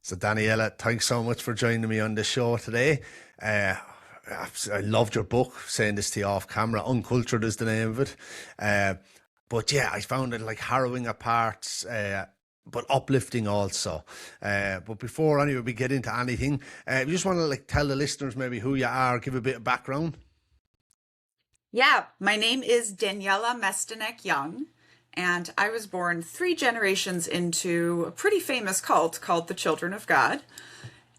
So Daniella, thanks so much for joining me on the show today. Uh, I loved your book, saying this to you off camera. Uncultured is the name of it. Uh, but yeah, I found it like harrowing at parts, but uplifting also. But before anyway we get into anything, you just want to like tell the listeners maybe who you are, give a bit of background. Yeah, my name is Daniella Mestyanek Young, and I was born three generations into a pretty famous cult called the Children of God.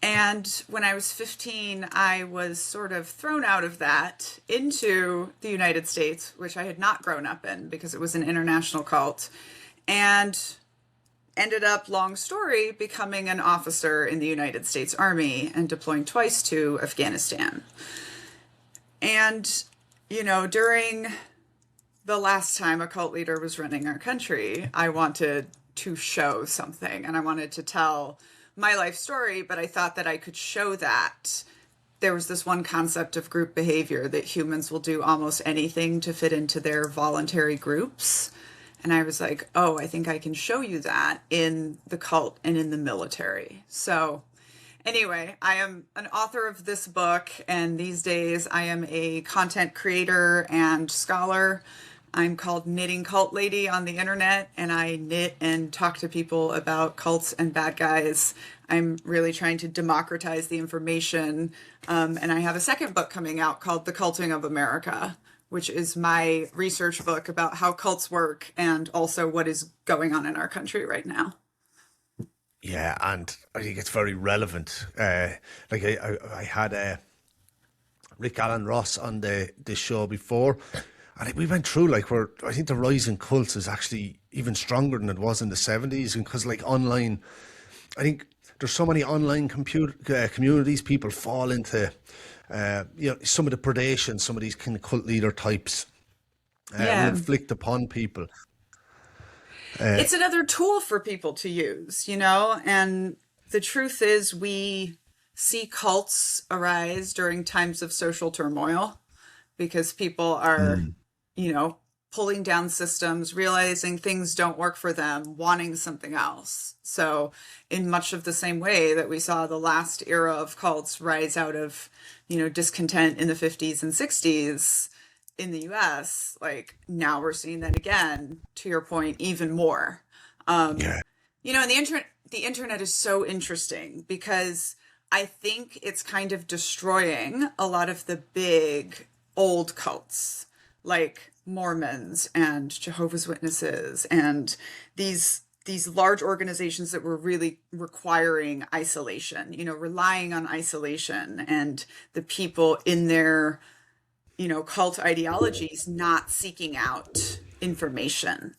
And when I was 15, I was sort of thrown out of that into the United States, which I had not grown up in because it was an international cult, and ended up, long story, becoming an officer in the United States Army and deploying twice to Afghanistan. And, during the last time a cult leader was running our country, I wanted to show something and I wanted to tell my life story, but I thought that I could show that there was this one concept of group behavior that humans will do almost anything to fit into their voluntary groups. And I was like, oh, I think I can show you that in the cult and in the military. So anyway, I am an author of this book, and these days I am a content creator and scholar. I'm called Knitting Cult Lady on the internet, and I knit and talk to people about cults and bad guys. I'm really trying to democratize the information. And I have a second book coming out called The Culting of America, which is my research book about how cults work and also what is going on in our country right now. Yeah, and I think it's very relevant. I had Rick Alan Ross on the show before, and we went through like where I think the rise in cults is actually even stronger than it was in the 70s, and because like online, I think there's so many online communities, people fall into some of the predation some of these kind of cult leader types will Yeah. inflict upon people. It's another tool for people to use, and the truth is we see cults arise during times of social turmoil because people are, pulling down systems, realizing things don't work for them, wanting something else. So in much of the same way that we saw the last era of cults rise out of, discontent in the 50s and 60s in the US, like now we're seeing that again, to your point, even more. Um, Yeah, and the internet is so interesting because I think it's kind of destroying a lot of the big old cults like Mormons and Jehovah's Witnesses and these large organizations that were really requiring isolation, relying on isolation and the people in their, cult ideologies not seeking out information.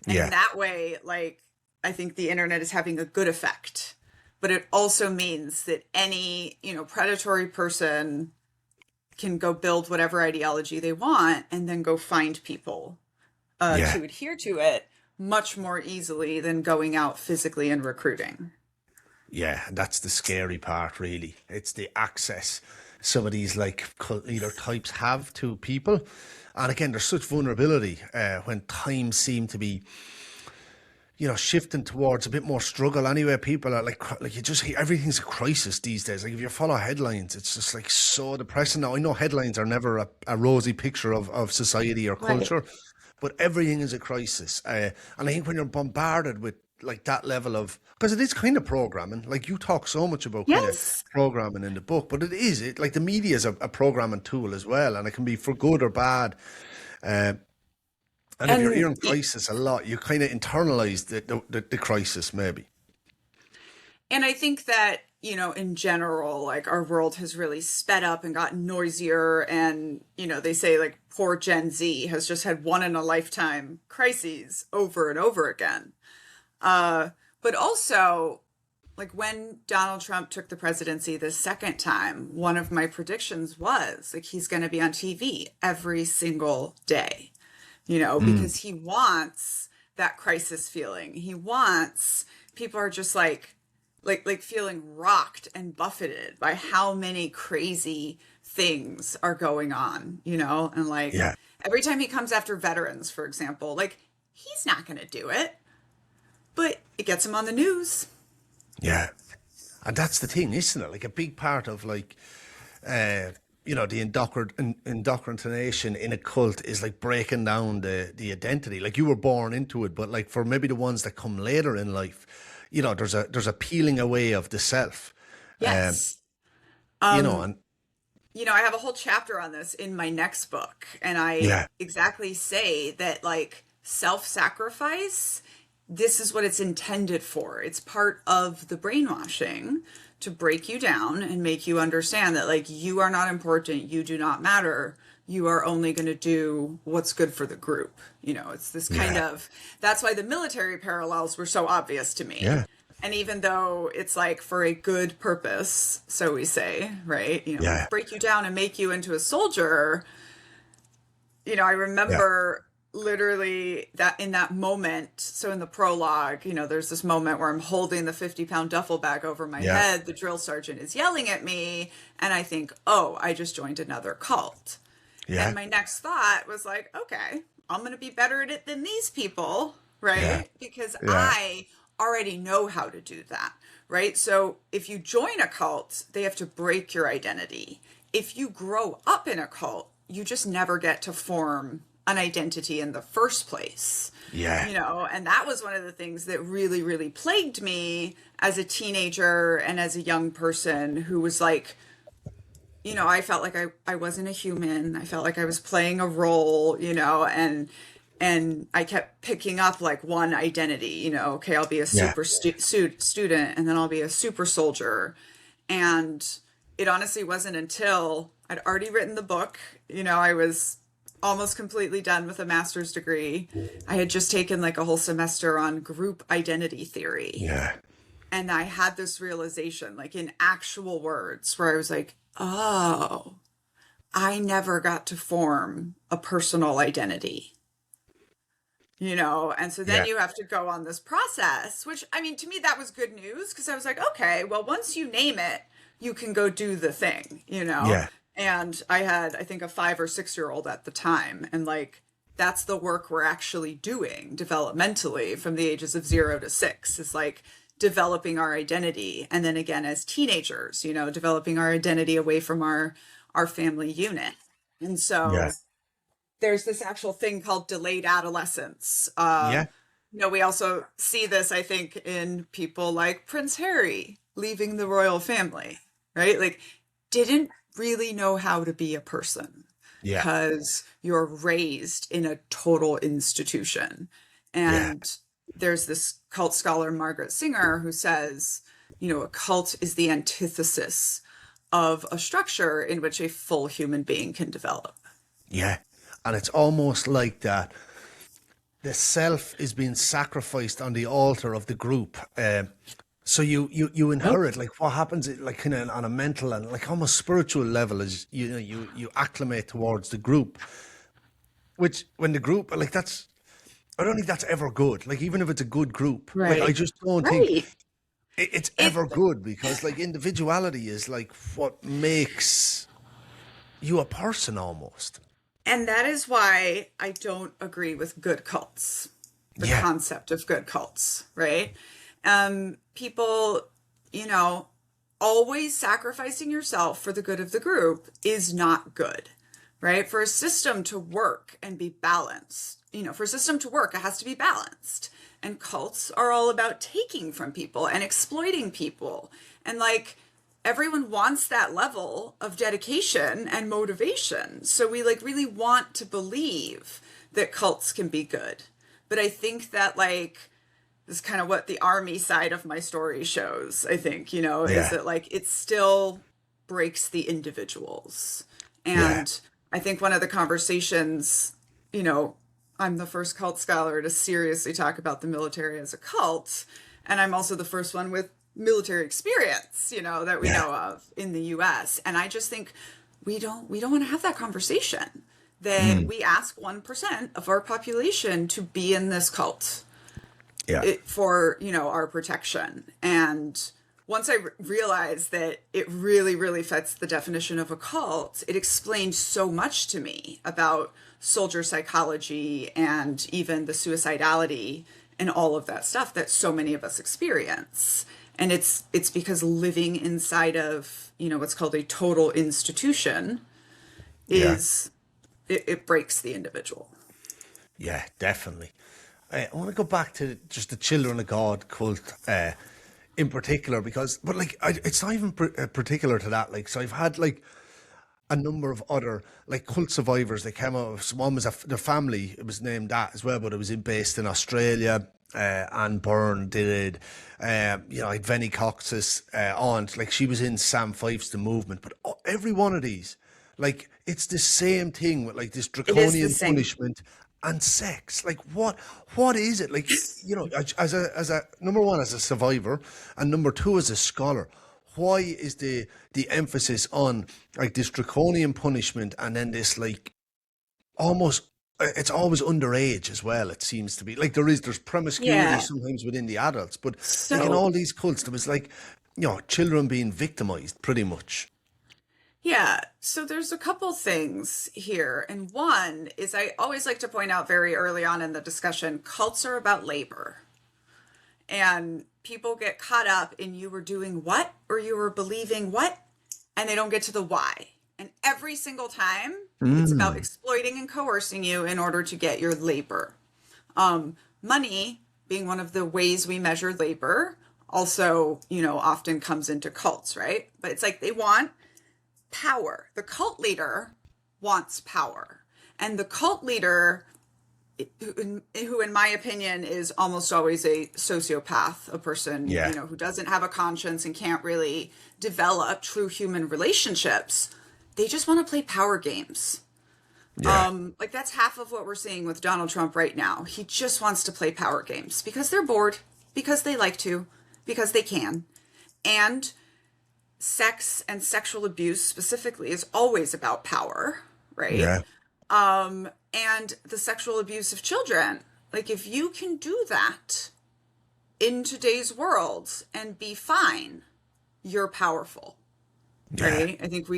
And in yeah, that way, like, I think the internet is having a good effect. But it also means that any, predatory person can go build whatever ideology they want and then go find people yeah. to adhere to it much more easily than going out physically and recruiting. Yeah, and that's the scary part, really. It's the access some of these like cult leader types have to people. And again, there's such vulnerability when times seem to be, shifting towards a bit more struggle. Anyway, people are like you just hear everything's a crisis these days. Like if you follow headlines, it's just like so depressing. Now, I know headlines are never a rosy picture of society or Right. culture, but everything is a crisis. And I think when you're bombarded with like that level of, because it is kind of programming, like you talk so much about kind of Yes. programming in the book, but it like the media is a programming tool as well, and it can be for good or bad. Uh, and if you're And hearing crisis a lot, you kind of internalize the crisis maybe. And I think that, in general, like our world has really sped up and gotten noisier. And, they say like poor Gen Z has just had one in a lifetime crises over and over again. But also, like when Donald Trump took the presidency the second time, one of my predictions was like he's going to be on TV every single day, Mm. because he wants that crisis feeling. He wants people are just like feeling rocked and buffeted by how many crazy things are going on, and like Yeah, every time he comes after veterans, for example, like he's not going to do it, but it gets him on the news. yeah. And that's the thing, isn't it? Like a big part of like, the indoctrination in a cult is like breaking down the identity. Like you were born into it, but like for maybe the ones that come later in life, there's a peeling away of the self. Um, Yes. and I have a whole chapter on this in my next book, and I yeah, exactly say that like self-sacrifice, this is what it's intended for. It's part of the brainwashing to break you down and make you understand that like you are not important, you do not matter. You are only going to do what's good for the group. It's this kind yeah, of, that's why the military parallels were so obvious to me. yeah, And even though it's like for a good purpose, so we say, right? yeah, Break you down and make you into a soldier. I yeah, remember literally that in that moment. So in the prologue, there's this moment where I'm holding the 50-pound duffel bag over my yeah, head. The drill sergeant is yelling at me. And I think, oh, I just joined another cult. yeah, And my next thought was like, okay, I'm going to be better at it than these people, yeah, right? Because yeah, I already know how to do that, right? So if you join a cult, they have to break your identity. If you grow up in a cult, you just never get to form an identity in the first place. yeah, And that was one of the things that really, really plagued me as a teenager and as a young person who was like, I felt like I wasn't a human. I felt like I was playing a role, and I kept picking up like one identity, okay, I'll be a yeah, super student, and then I'll be a super soldier. And it honestly wasn't until I'd already written the book, I was almost completely done with a master's degree. I had just taken like a whole semester on group identity theory. yeah, And I had this realization, like in actual words, where I was like, oh, I never got to form a personal identity, And so then yeah, you have to go on this process, which I mean, to me, that was good news because I was like, okay, well, once you name it, you can go do the thing. yeah, And I had, I think, a 5 or 6 year old at the time. And like, that's the work we're actually doing developmentally from the ages of 0 to 6 is like developing our identity. And then again, as teenagers, developing our identity away from our family unit. And yeah, so there's this actual thing called delayed adolescence. yeah, We also see this, I think, in people like Prince Harry leaving the royal family, right? Like, didn't really know how to be a person yeah, because you're raised in a total institution. yeah, And there's this cult scholar, Margaret Singer, who says, a cult is the antithesis of a structure in which a full human being can develop. yeah. And it's almost like that the self is being sacrificed on the altar of the group. So you inherit like what happens like kind of on a mental and like almost spiritual level is you acclimate towards the group, which when the group like that's I don't think that's ever good. Like even if it's a good group, like I Right. just don't think Right. it's It ever good because like individuality is like what makes you a person almost. And that is why I don't agree with good cults, the Yeah, concept of good cults, right? People, you know, always sacrificing yourself for the good of the group is not good, right? For a system to work and be balanced, for a system to work, it has to be balanced. And cults are all about taking from people and exploiting people. And like, everyone wants that level of dedication and motivation. So we like really want to believe that cults can be good. But I think that like this is kind of what the army side of my story shows, I think, is yeah, that like it still breaks the individuals. yeah, And I think one of the conversations, you know, I'm the first cult scholar to seriously talk about the military as a cult. And I'm also the first one with military experience, that we yeah, know of in the US. And I just think we don't want to have that conversation that mm, we ask 1% of our population to be in this cult yeah, for, our protection. And once I realized that it really, really fits the definition of a cult, it explained so much to me about soldier psychology and even the suicidality and all of that stuff that so many of us experience. And it's because living inside of, what's called a total institution Yeah. is it breaks the individual. Yeah, definitely. I want to go back to just the Children of God cult in particular, because, but like, it's not even particular to that. Like, so I've had like a number of other like cult survivors that came out. One was their family. It was named that as well, but it was based in Australia. Anne Byrne did it. I had Venny Cox's aunt. Like, she was in Sam Fife's The Movement. But every one of these, like, it's the same thing with like this It is the draconian same. punishment and sex. Like, what is it? Like, as a number one, as a survivor, and number two, as a scholar, why is the emphasis on like this draconian punishment, and then this like almost, it's always underage as well, it seems to be. Like, there's promiscuity Yeah. sometimes within the adults, but like in So, all these cults there was like, children being victimized pretty much. yeah. So there's a couple things here. And one is I always like to point out very early on in the discussion, cults are about labor. And people get caught up in you were doing what or you were believing what, and they don't get to the why. And every single time, it's about exploiting and coercing you in order to get your labor. Money being one of the ways we measure labor also, often comes into cults, right? But it's like they want power. The cult leader wants power. And the cult leader, who in my opinion is almost always a sociopath, a person, Yeah. who doesn't have a conscience and can't really develop true human relationships, they just want to play power games. Yeah. Like that's half of what we're seeing with Donald Trump right now. He just wants to play power games because they're bored, because they like to, because they can. And sex and sexual abuse specifically is always about power, right? Yeah. And the sexual abuse of children. Like if you can do that in today's world and be fine, you're powerful. Yeah. Right? I think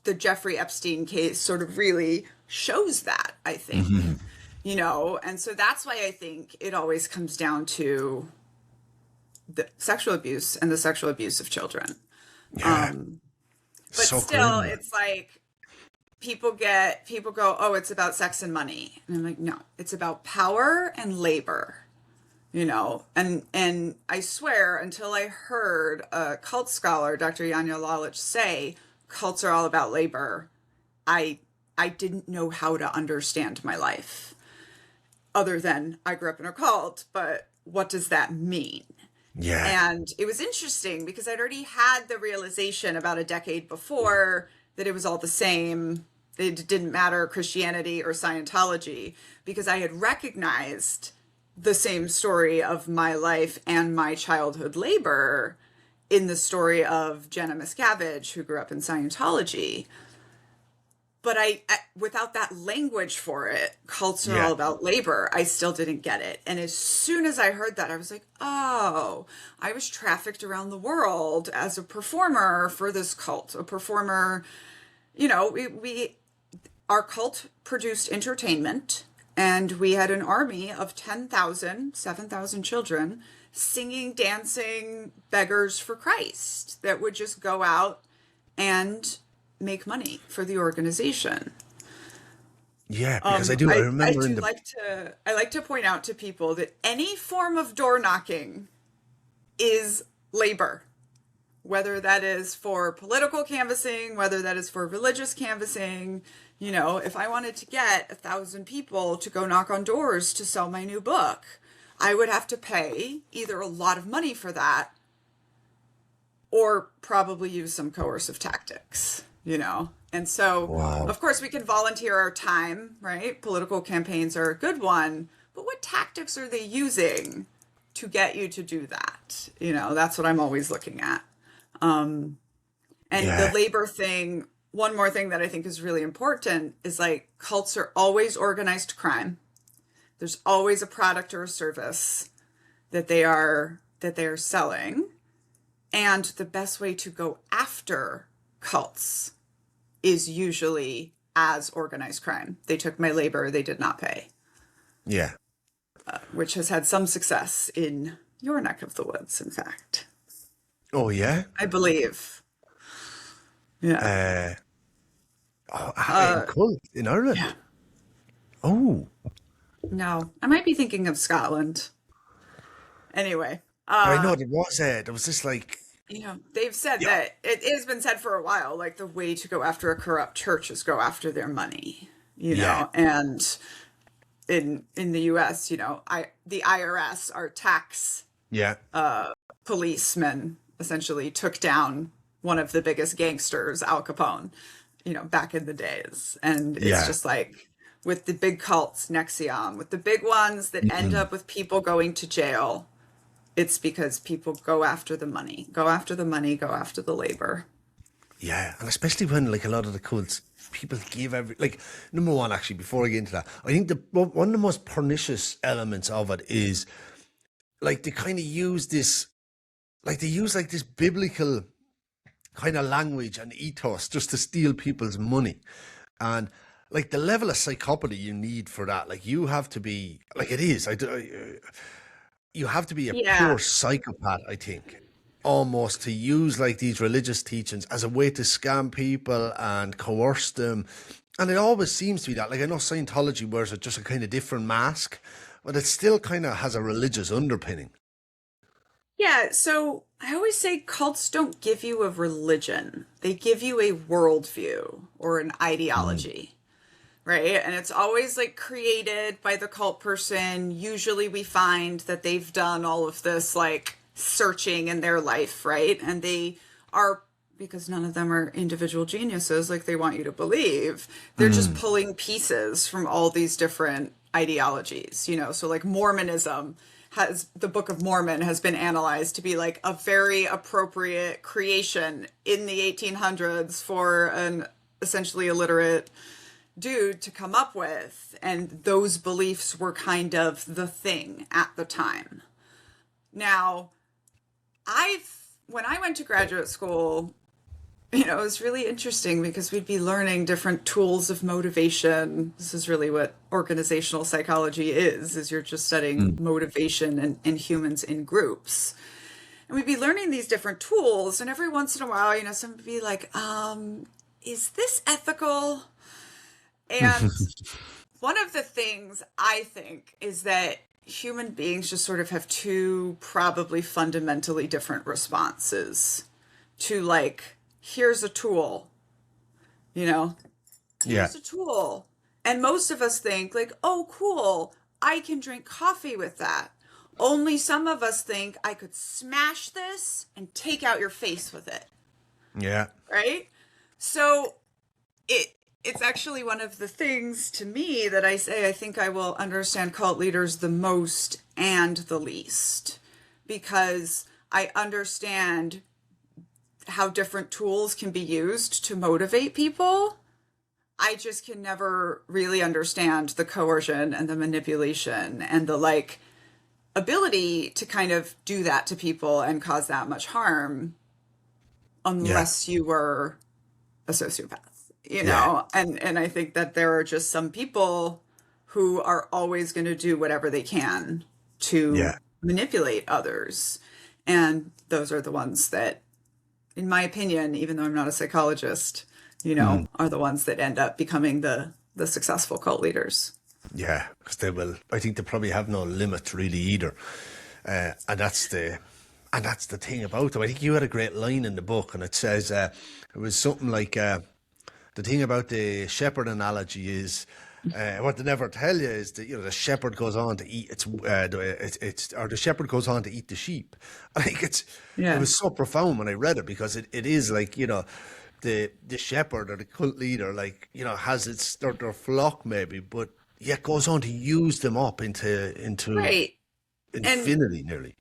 the Jeffrey Epstein case sort of really shows that, I think. And so that's why I think it always comes down to the sexual abuse and the sexual abuse of children. Yeah. But So still, grim. it's like people go, oh, it's about sex and money. And I'm like, no, it's about power and labor. And I swear, until I heard a cult scholar, Dr. Yanya Lalich, say cults are all about labor, I didn't know how to understand my life other than I grew up in a cult, but what does that mean? Yeah. And it was interesting because I'd already had the realization about a decade before that it was all the same. It didn't matter Christianity or Scientology, because I had recognized the same story of my life and my childhood labor in the story of Jenna Miscavige, who grew up in Scientology. But I without that language for it, cults are Yeah. all about labor, I still didn't get it. And as soon as I heard that, I was like, oh, I was trafficked around the world as a performer for this cult. A performer, our cult produced entertainment, and we had an army of 10,000, 7,000 children singing, dancing, beggars for Christ that would just go out and make money for the organization. Yeah, because I I remember in do the, like to point out to people that any form of door knocking is labor, whether that is for political canvassing, whether that is for religious canvassing. If I wanted to get 1,000 people to go knock on doors to sell my new book, I would have to pay either a lot of money for that or probably use some coercive tactics. And so, wow. of course, we can volunteer our time, right? Political campaigns are a good one, but what tactics are they using to get you to do that? That's what I'm always looking at. And the Yeah. labor thing, one more thing that I think is really important is like cults are always organized crime. There's always a product or a service that they are selling. And the best way to go after cults is usually as organized crime. They took my labor, they did not pay, Yeah. which has had some success in your neck of the woods, in fact. Oh yeah. I believe. Yeah. Uh, in Uh, cult in yeah. Ireland. Oh, No, I might be thinking of Scotland. Anyway, but I know there was this like they've said yeah, that it has been said for a while, like the way to go after a corrupt church is go after their money, yeah, and in the US, the IRS, our tax yeah, policemen, essentially took down one of the biggest gangsters, Al Capone, back in the days. And it's yeah. just like with the big cults, Nexium, with the big ones that end Mm. up with people going to jail, it's because people go after the money, go after the money, go after the labor. Yeah, and especially when like a lot of the cults, people give every like number one. Actually, before I get into that, I think one of the most pernicious elements of it is like they kind of use this, like they use like this biblical kind of language and ethos just to steal people's money, and like the level of psychopathy you need for that, like you have to be like it is. You have to be a Yeah. pure psychopath, I think, almost to use like these religious teachings as a way to scam people and coerce them. And it always seems to be that. Like I know Scientology wears just a kind of different mask, but it still kind of has a religious underpinning. Yeah, so I always say cults don't give you a religion. They give you a worldview or an Mm. ideology, right? And it's always like created by the cult person. Usually we find that they've done all of this like searching in their life, right? And they are, because none of them are individual geniuses like they want you to believe, they're just Mm. pulling pieces from all these different ideologies, So like Mormonism has the Book of Mormon has been analyzed to be like a very appropriate creation in the 1800s for an essentially illiterate dude to come up with, and those beliefs were kind of the thing at the time. Now, I've when I went to graduate school, it was really interesting because we'd be learning different tools of motivation. This is really what organizational psychology is you're just studying Mm. motivation and humans in groups. And we'd be learning these different tools, and every once in a while, someone would be like, is this ethical? And one of the things I think is that human beings just sort of have two probably fundamentally different responses to like, here's a tool, you know, Yeah, here's a tool. And most of us think like, oh, cool, I can drink coffee with that. Only some of us think I could smash this and take out your face with it, yeah, right? So it it's actually one of the things to me that I say I think I will understand cult leaders the most and the least, because I understand how different tools can be used to motivate people. I just can never really understand the coercion and the manipulation and the like ability to kind of do that to people and cause that much harm yeah, unless you were a sociopath, yeah, and I think that there are just some people who are always going to do whatever they can to yeah. manipulate others, and those are the ones that, in my opinion, even though I'm not a psychologist, Mm. are the ones that end up becoming the successful cult leaders. Yeah, because they will. I think they probably have no limit really either, and that's the thing about them. I think you had a great line in the book, and it says it was something like the thing about the shepherd analogy is. What they never tell you is that the shepherd goes on to eat it's or the shepherd goes on to eat the sheep. I think it Yeah. was so profound when I read it because it is like the shepherd or the cult leader like has their flock maybe, but yet goes on to use them up into Right. And infinity nearly.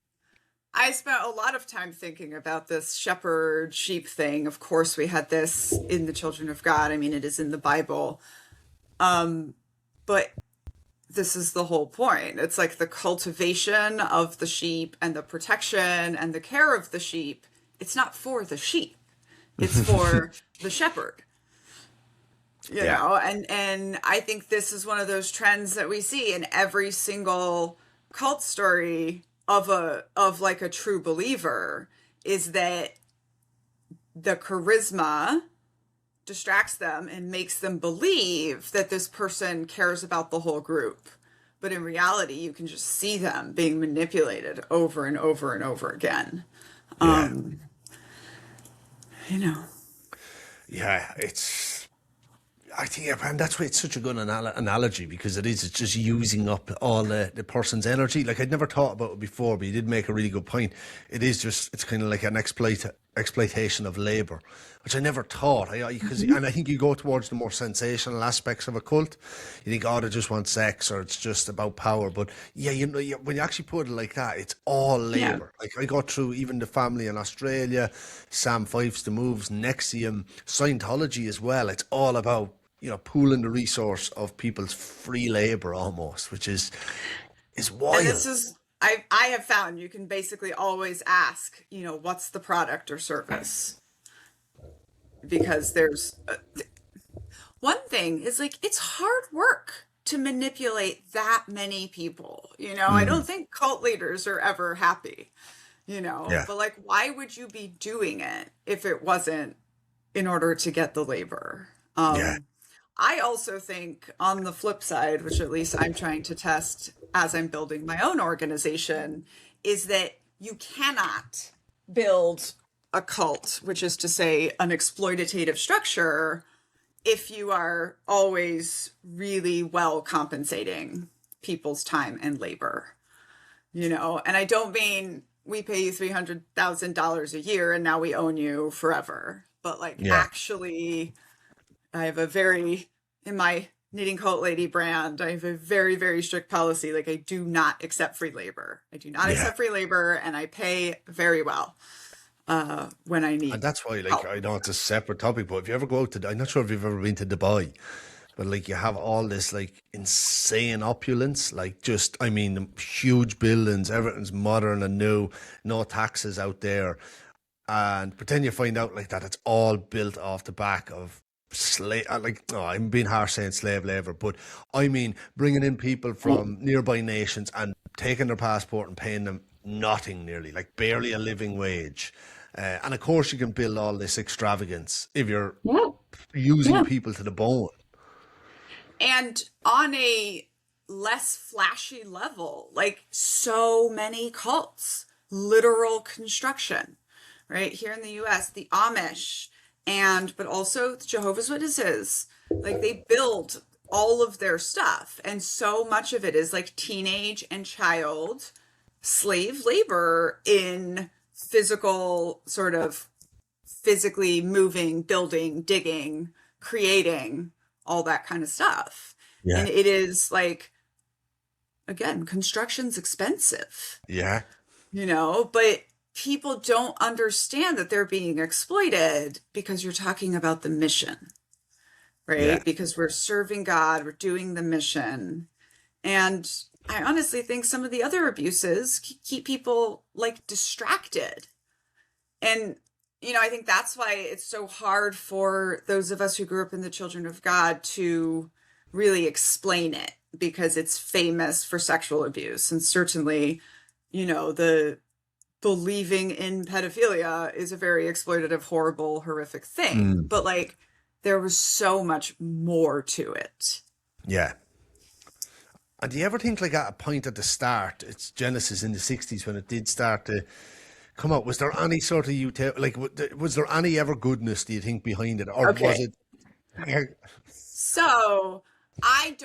I spent a lot of time thinking about this shepherd sheep thing. Of course, we had this in the Children of God. I mean, it is in the Bible. But this is the whole point. It's like the cultivation of the sheep and the protection and the care of the sheep. It's not for the sheep. It's for the shepherd. Yeah, And I think this is one of those trends that we see in every single cult story of like a true believer is that the charisma distracts them and makes them believe that this person cares about the whole group. But in reality, you can just see them being manipulated over and over and over again. Yeah. You know. Yeah, I think, and that's why it's such a good analogy, because it's just using up all the person's energy. Like, I'd never thought about it before, but you did make a really good point. It's kind of like an exploitation of labor, which I never thought. And I think you go towards the more sensational aspects of a cult. You think, oh, they just want sex, or it's just about power. But yeah, when you actually put it like that, it's all labor. Like, I got through even the family in Australia, Sam Fife's The Moves, Nexium, Scientology as well. It's all about, pooling the resource of people's free labor almost, which is wild. And this is, I have found you can basically always ask, what's the product or service? Because there's one thing is, like, it's hard work to manipulate that many people. I don't think cult leaders are ever happy, Yeah. but like, why would you be doing it if it wasn't in order to get the labor? Yeah. I also think, on the flip side, which at least I'm trying to test as I'm building my own organization, is that you cannot build a cult, which is to say an exploitative structure, if you are always really well compensating people's time and labor. And I don't mean we pay you $300,000 a year and now we own you forever, but like, actually, I have in my Knitting Cult Lady brand, I have a very, very strict policy. Like, I do not accept free labor. I do not accept free labor, and I pay very well when I need. And that's why, like, help. I know it's a separate topic, but if you ever go out I'm not sure if you've ever been to Dubai, but like, you have all this like insane opulence, like, just, I mean, huge buildings, everything's modern and new, no taxes out there. But then you find out like that it's all built off the back of I'm being harsh saying slave labor, but I mean bringing in people from nearby nations and taking their passport and paying them nothing, nearly, like barely a living wage. And of course, you can build all this extravagance if you're using people to the bone. And on a less flashy level, like so many cults, literal construction, right? Here in the US, the Amish, but also the Jehovah's Witnesses, like, they build all of their stuff. And so much of it is like teenage and child slave labor in physical, sort of physically moving, building, digging, creating, all that kind of stuff. Yeah. And it is like, again, construction's expensive. Yeah. But people don't understand that they're being exploited because you're talking about the mission, right? Yeah. Because we're serving God, we're doing the mission. And I honestly think some of the other abuses keep people like distracted. And, I think that's why it's so hard for those of us who grew up in the Children of God to really explain it, because it's famous for sexual abuse. And certainly, the believing in pedophilia is a very exploitative, horrible, horrific thing. But like, there was so much more to it. Yeah. And do you ever think, like, at a point at the start, it's Genesis in the 60s when it did start to come out, was there any sort of was there any ever goodness, do you think, behind it? Or was it? So I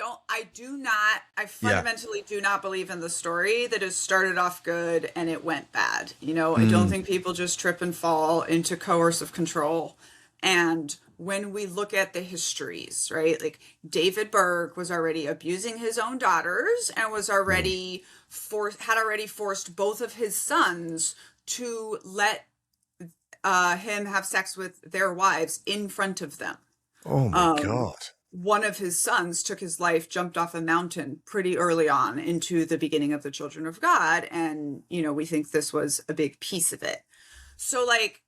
fundamentally do not believe in the story that it started off good and it went bad. I don't think people just trip and fall into coercive control. And when we look at the histories, right, like, David Berg was already abusing his own daughters and was already forced both of his sons to let him have sex with their wives in front of them. Oh my God. One of his sons took his life, jumped off a mountain pretty early on into the beginning of the Children of God. And, we think this was a big piece of it. So, like,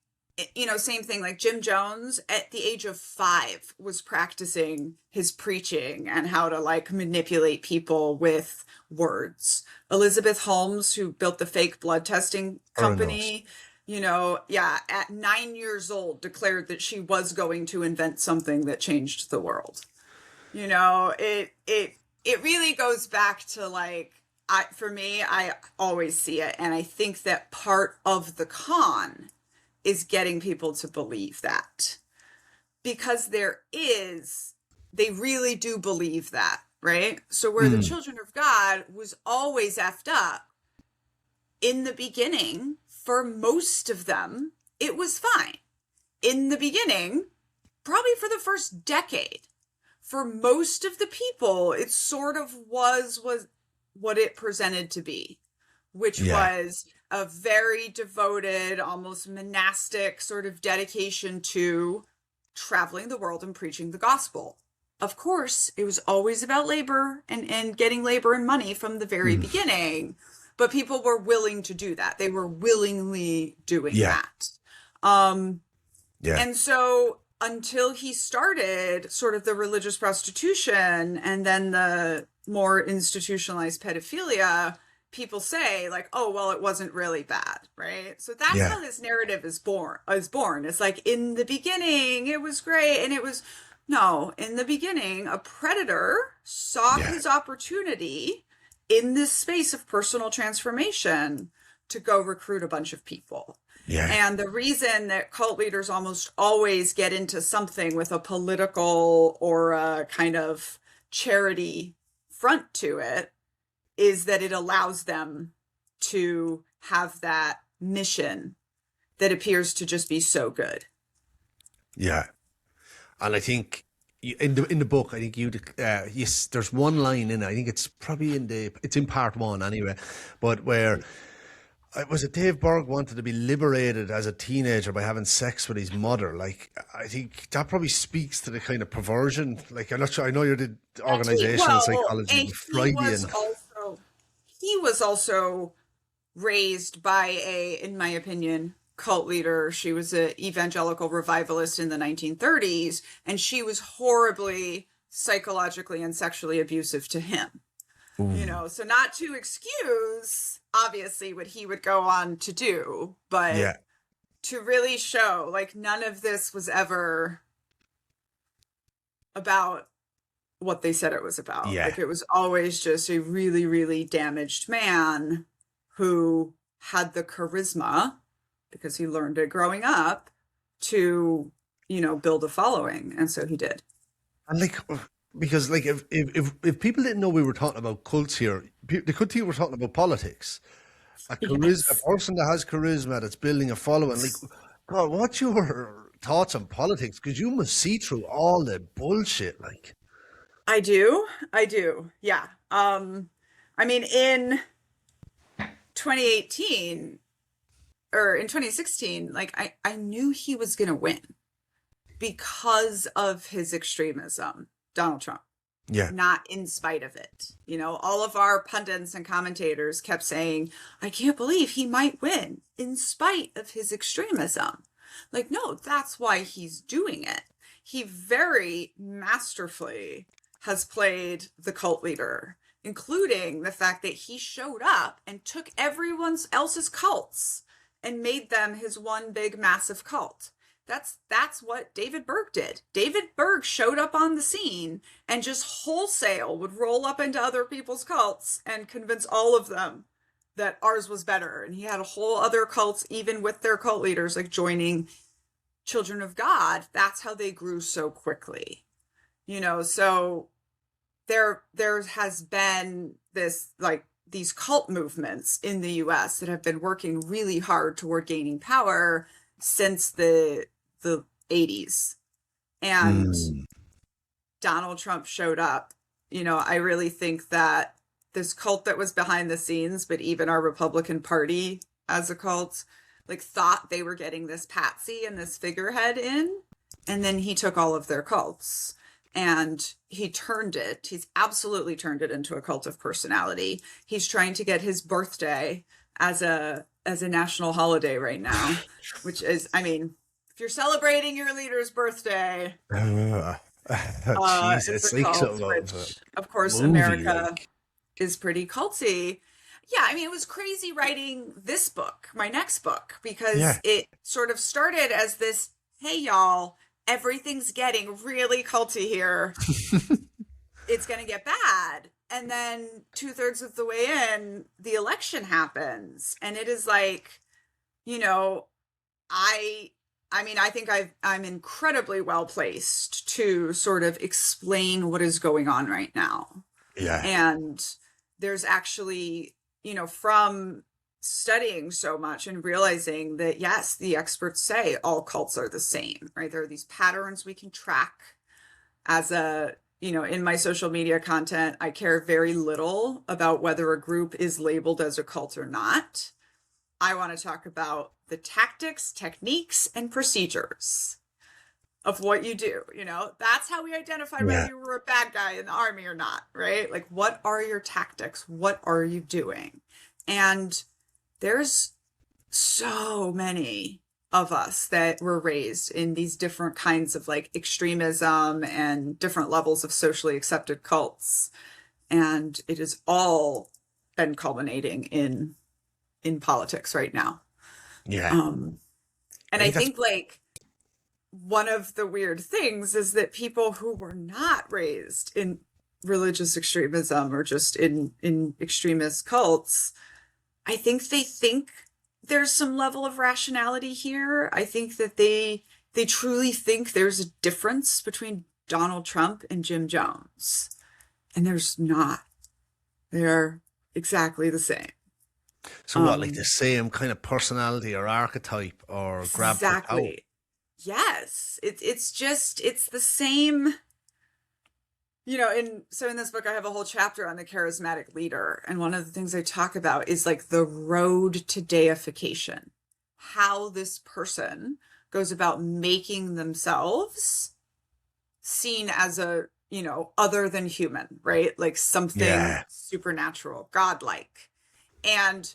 same thing, like Jim Jones at the age of 5 was practicing his preaching and how to like manipulate people with words. Elizabeth Holmes, who built the fake blood testing company, at 9 years old, declared that she was going to invent something that changed the world. It really goes back to like, for me, I always see it. And I think that part of the con is getting people to believe that, because they really do believe that, right? So where the children of God was always effed up in the beginning, for most of them, it was fine. In the beginning, probably for the first decade, for most of the people, it sort of was what it presented to be, which was a very devoted, almost monastic sort of dedication to traveling the world and preaching the gospel. Of course, it was always about labor and getting labor and money from the very beginning, but people were willing to do that. They were willingly doing that. And so until he started sort of the religious prostitution and then the more institutionalized pedophilia, people say like, oh, well, it wasn't really bad, right? So that's how this narrative is born. It's like, in the beginning, it was great. And in the beginning, a predator saw his opportunity in this space of personal transformation to go recruit a bunch of people. And the reason that cult leaders almost always get into something with a political or a kind of charity front to it is that it allows them to have that mission that appears to just be so good. Yeah. And I think in the book, I think yes, there's one line in it. I think it's probably it's in part 1 anyway, but where was it Dave Berg wanted to be liberated as a teenager by having sex with his mother. Like, I think that probably speaks to the kind of perversion. Like, I'm not sure. I know you did organizational psychology, Freudian. He was also raised by in my opinion, cult leader. She was an evangelical revivalist in the 1930s, and she was horribly psychologically and sexually abusive to him. So not to excuse, obviously, what he would go on to do, but to really show, like, none of this was ever about what they said it was about. Like, it was always just a really, really damaged man who had the charisma, because he learned it growing up, to, build a following. And so he did. And like, because like if people didn't know we were talking about cults here, they could think we're talking about politics. A person that has charisma, that's building a following. Like, God, what's your thoughts on politics? Because you must see through all the bullshit. Like, I do. Yeah. I mean, in 2018 or in 2016, like I knew he was going to win because of his extremism, Donald Trump. Not in spite of it. All of our pundits and commentators kept saying, I can't believe he might win in spite of his extremism. Like, no, that's why he's doing it. He very masterfully has played the cult leader, including the fact that he showed up and took everyone else's cults and made them his one big massive cult. That's what David Berg did. David Berg showed up on the scene and just wholesale would roll up into other people's cults and convince all of them that ours was better. And he had a whole other cults, even with their cult leaders, like joining Children of God. That's how they grew so quickly. So there has been this, like, these cult movements in the US that have been working really hard toward gaining power since the 80s. And Donald Trump showed up. I really think that this cult that was behind the scenes, but even our Republican Party as a cult, like, thought they were getting this patsy and this figurehead in, and then he took all of their cults and he's absolutely turned it into a cult of personality. He's trying to get his birthday as a national holiday right now, which is, I mean, if you're celebrating your leader's birthday, it's like cult, which, of course, America is pretty culty. Yeah, I mean, it was crazy writing this book, my next book, because Yeah. it sort of started as this, hey, y'all, everything's getting really culty here. It's going to get bad. And then 2/3 of the way in, the election happens. And it is like, you know, I I mean, I think I'm incredibly well placed to sort of explain what is going on right now. Yeah. And there's actually, from studying so much and realizing that, yes, the experts say all cults are the same, right? There are these patterns we can track as in my social media content. I care very little about whether a group is labeled as a cult or not. I want to talk about the tactics, techniques, and procedures of what you do. That's how we identify whether Yeah. you were a bad guy in the army or not, right? Like, what are your tactics? What are you doing? And there's so many of us that were raised in these different kinds of like extremism and different levels of socially accepted cults. And it has all been culminating in politics right now. Yeah. And I I think that's think like one of the weird things is that people who were not raised in religious extremism or just in extremist cults, I think they think there's some level of rationality here. I think that they truly think there's a difference between Donald Trump and Jim Jones. And there's not. They're exactly the same. so what, like the same kind of personality or archetype or grab for power? Exactly. Yes. It's the same. In this book, I have a whole chapter on the charismatic leader. And one of the things I talk about is like the road to deification, how this person goes about making themselves seen as other than human, right? Like something Yeah. supernatural, godlike. And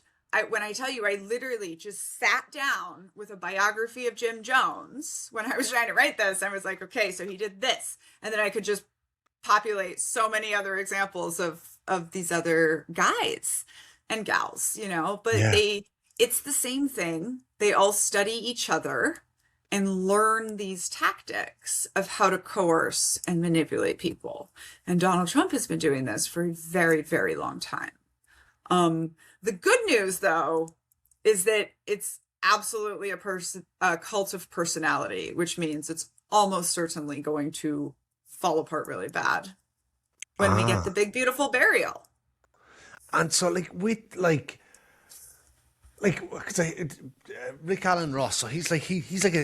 when I tell you, I literally just sat down with a biography of Jim Jones when I was trying to write this. I was like, okay, so he did this. And then I could just populate so many other examples of these other guys and gals, but Yeah. it's the same thing. They all study each other and learn these tactics of how to coerce and manipulate people. And Donald Trump has been doing this for a very, very long time. The good news, though, is that it's absolutely a cult of personality, which means it's almost certainly going to fall apart really bad when we get the big, beautiful burial. And so, like, with cause Rick Alan Ross, so he's like he's like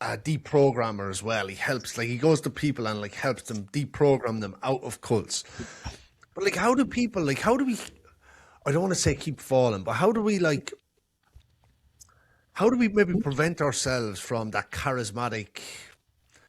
a deprogrammer as well. He helps, like, he goes to people and like helps them deprogram them out of cults. But like, how do we? I don't want to say keep falling, but how do we maybe prevent ourselves from that charismatic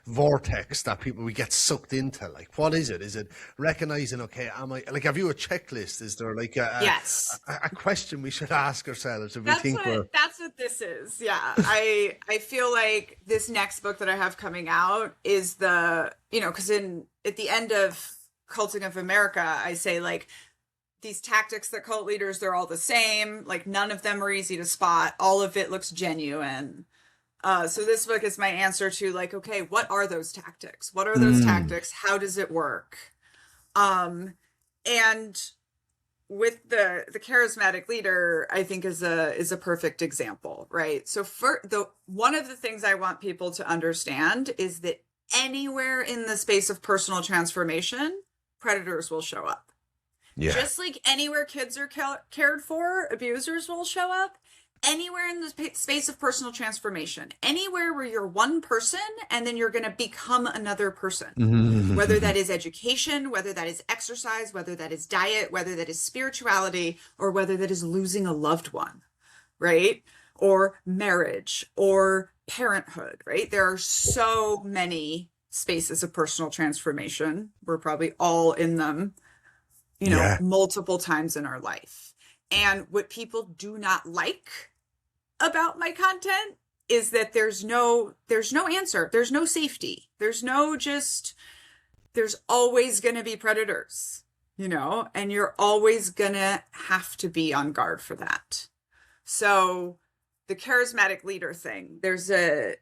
vortex that we get sucked into? Like, what is it? Is it recognizing, okay, have you a checklist? Is there like Yes. a question we should ask ourselves if That's we think we're... that's what this is. Yeah. I feel like this next book that I have coming out is because at the end of Culting of America, I say like these tactics that cult leaders, they're all the same. Like none of them are easy to spot. All of it looks genuine. So this book is my answer to like, okay, what are those tactics? What are those tactics? How does it work? And with the charismatic leader, I think is a perfect example, right? So one of the things I want people to understand is that anywhere in the space of personal transformation, predators will show up. Yeah. Just like anywhere kids are cared for, abusers will show up. Anywhere in the space of personal transformation, anywhere where you're one person and then you're going to become another person, whether that is education, whether that is exercise, whether that is diet, whether that is spirituality, or whether that is losing a loved one, right? Or marriage or parenthood, right? There are so many spaces of personal transformation. We're probably all in them, multiple times in our life. And what people do not like about my content is that there's no answer. There's no safety. There's always going to be predators. and you're always gonna have to be on guard for that. So the charismatic leader thing, there's a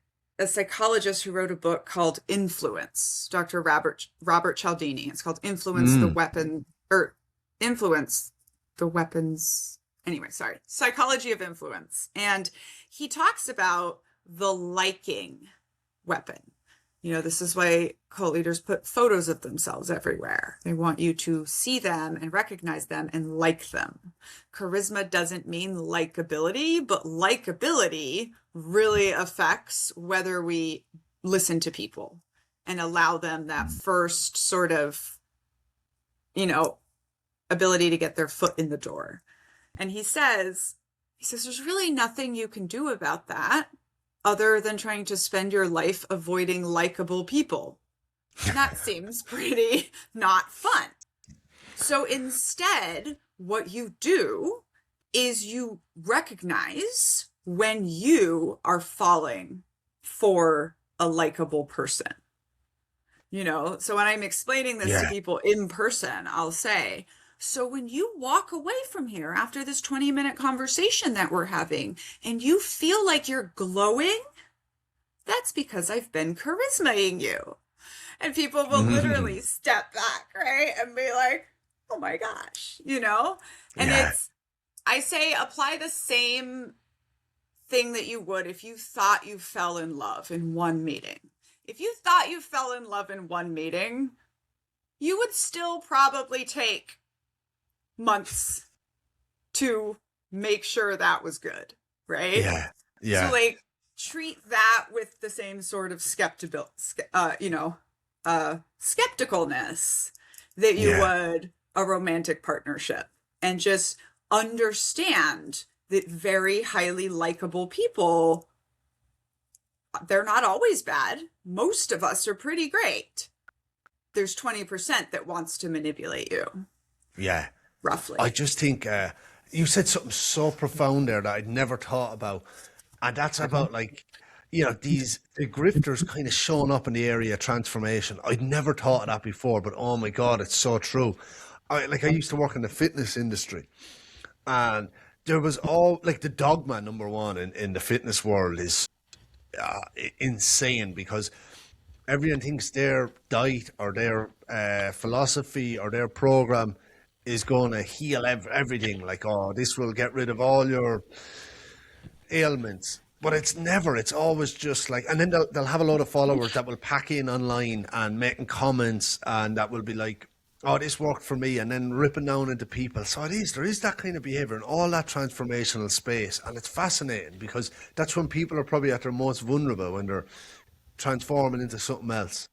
psychologist who wrote a book called Influence, Dr. Robert Cialdini. It's called Influence the Weapon, or Influence the Weapons. Anyway, sorry, Psychology of Influence. And he talks about the liking weapon. This is why cult leaders put photos of themselves everywhere. They want you to see them and recognize them and like them. Charisma doesn't mean likability, but likability really affects whether we listen to people and allow them that first sort of, ability to get their foot in the door. And he says, there's really nothing you can do about that other than trying to spend your life avoiding likable people. That seems pretty not fun. So instead, what you do is you recognize when you are falling for a likable person. So when I'm explaining this to people in person, I'll say, so when you walk away from here after this 20-minute conversation that we're having and you feel like you're glowing, that's because I've been charismaing you. And people will literally step back, right? And be like, oh my gosh, And I say, apply the same thing that you would if you thought you fell in love in one meeting. If you thought you fell in love in one meeting, you would still probably take months to make sure that was good, right? Yeah. So treat that with the same sort of skepticalness that you would a romantic partnership, and just understand that very highly likable people, they're not always bad. Most of us are pretty great. There's 20% that wants to manipulate you. Yeah. Roughly. I just think you said something so profound there that I'd never thought about. And that's about the grifters kind of showing up in the area of transformation. I'd never thought of that before, but oh my God, it's so true. I used to work in the fitness industry, and there was the dogma number one in the fitness world is insane, because everyone thinks their diet or their philosophy or their program is going to heal everything. This will get rid of all your ailments. But it's always just and then they'll have a lot of followers that will pack in online and making comments, and that will be like, oh, this worked for me, and then ripping down into people. So there is that kind of behavior in all that transformational space. And it's fascinating, because that's when people are probably at their most vulnerable, when they're transforming into something else.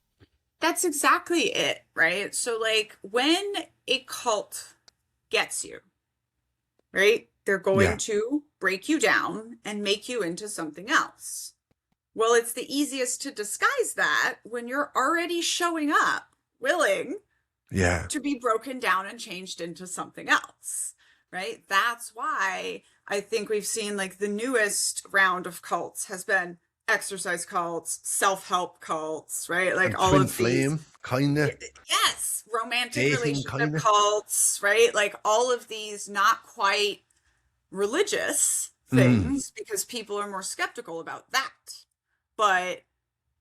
That's exactly it, right? So when a cult gets you, right? They're going to break you down and make you into something else. Well, it's the easiest to disguise that when you're already showing up willing to be broken down and changed into something else, right? That's why I think we've seen the newest round of cults has been exercise cults, self-help cults, right? All of flame, these kind of. Yes, romantic Dating, relationship kinda. cults, right? All of these not quite religious things, because people are more skeptical about that. But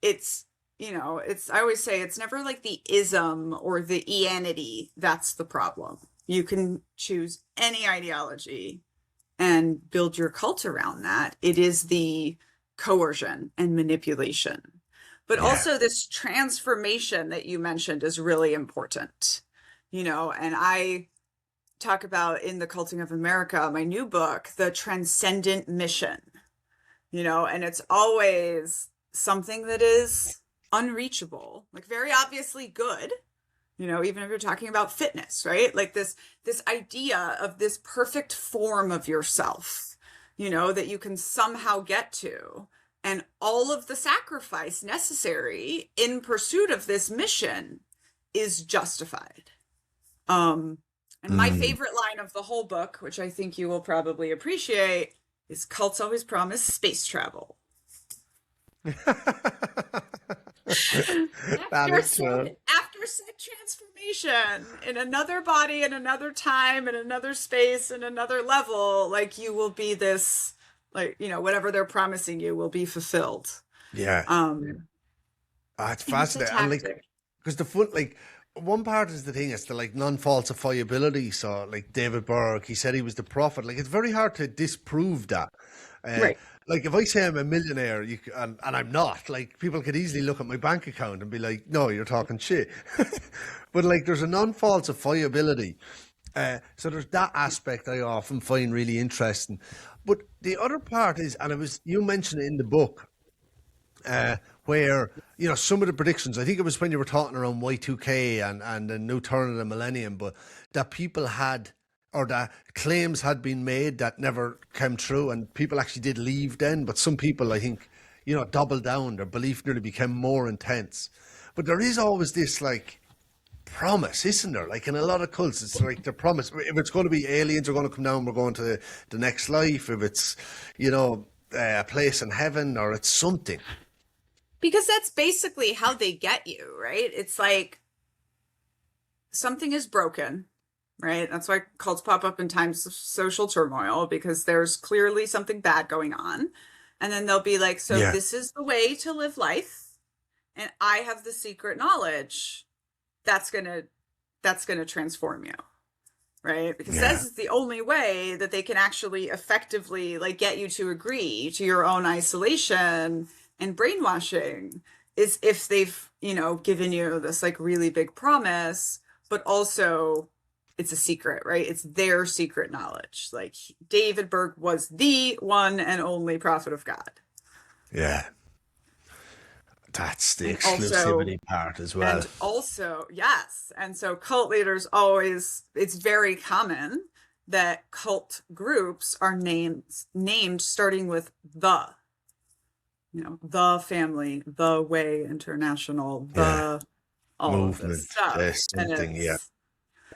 it's, I always say it's never the ism or the ianity that's the problem. You can choose any ideology and build your cult around that. It is the coercion and manipulation. But also this transformation that you mentioned is really important, and I talk about in The Culting of America, my new book, the transcendent mission, and it's always something that is unreachable, very obviously good, even if you're talking about fitness, right? This idea of this perfect form of yourself, that you can somehow get to, and all of the sacrifice necessary in pursuit of this mission is justified. And my favorite line of the whole book, which I think you will probably appreciate, is cults always promise space travel. That is true. After said reincarnation in another body, in another time, in another space, in another level, like you will be this, like, you know, whatever they're promising you will be fulfilled. Yeah. Um, It's and it's a fascinating. And like, tactic. because the fun, like, one part is the thing, is the like non-falsifiability. So, like David Burke, he said he was the prophet. Like, it's very hard to disprove that. Uh, Right. like, if I say I'm a millionaire, and I'm not, like, people could easily look at my bank account and be like, "No, you're talking shit." But like, there's a non-falsifiability. So there's that aspect I often find really interesting. But the other part is, and it was you mentioned it in the book, where some of the predictions. I think it was when you were talking around Y2K and the new turn of the millennium, but that people had, or that claims had been made that never came true, and people actually did leave then. But some people, I think, doubled down. Their belief nearly became more intense. But there is always this like promise, isn't there? Like in a lot of cults, it's like the promise. If it's going to be aliens are going to come down, we're going to the next life. If it's, a place in heaven, or it's something. Because that's basically how they get you, right? It's like something is broken, right? That's why cults pop up in times of social turmoil, because there's clearly something bad going on. And then they'll be like, so Yeah. this is the way to live life, and I have the secret knowledge that's gonna transform you. Right? Because Yeah. that's the only way that they can actually effectively like get you to agree to your own isolation and brainwashing, is if they've, given you this like really big promise, but also it's a secret, right? It's their secret knowledge. Like David Burke was the one and only prophet of God. Yeah. That's the And also, exclusivity part as well. yes. And so cult leaders always, it's very common that cult groups are named starting with the family, the way international, Yeah. all of this Movement. stuff. And Something. Yeah.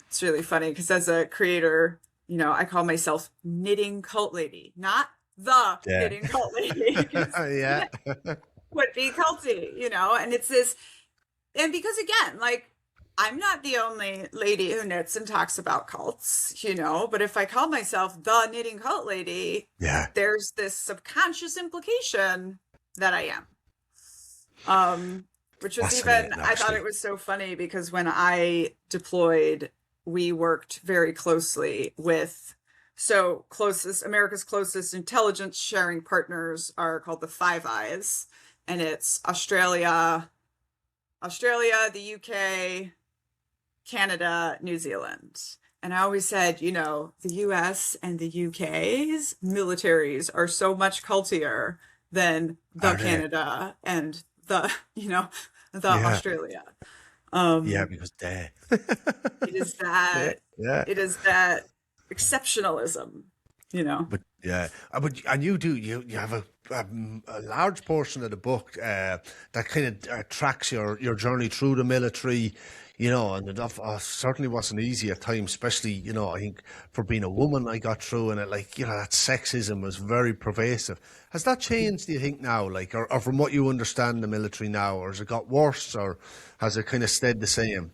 it's really funny because as a creator, I call myself knitting cult lady, not the Yeah. knitting cult lady. 'Cause Yeah. would be culty, and it's this, and because again, like I'm not the only lady who knits and talks about cults, but if I call myself the knitting cult lady, Yeah. there's this subconscious implication that I am. Which was even, Fascinating, I thought actually. it was so funny because when I deployed, we worked very closely with, America's closest intelligence sharing partners are called the Five Eyes, and it's Australia, the UK, Canada, New Zealand. And I always said, the US and the UK's militaries are so much cultier than the Are they? Canada and the, the Yeah. Australia. Yeah, because they. It is that, Yeah. it is that exceptionalism, But yeah, and you have a large portion of the book that kind of tracks your journey through the military, and it certainly wasn't easy at times, especially I think for being a woman I got through, and it like that sexism was very pervasive. Has that changed, do you think, now, like, or from what you understand the military now, or has it got worse, or has it kind of stayed the same?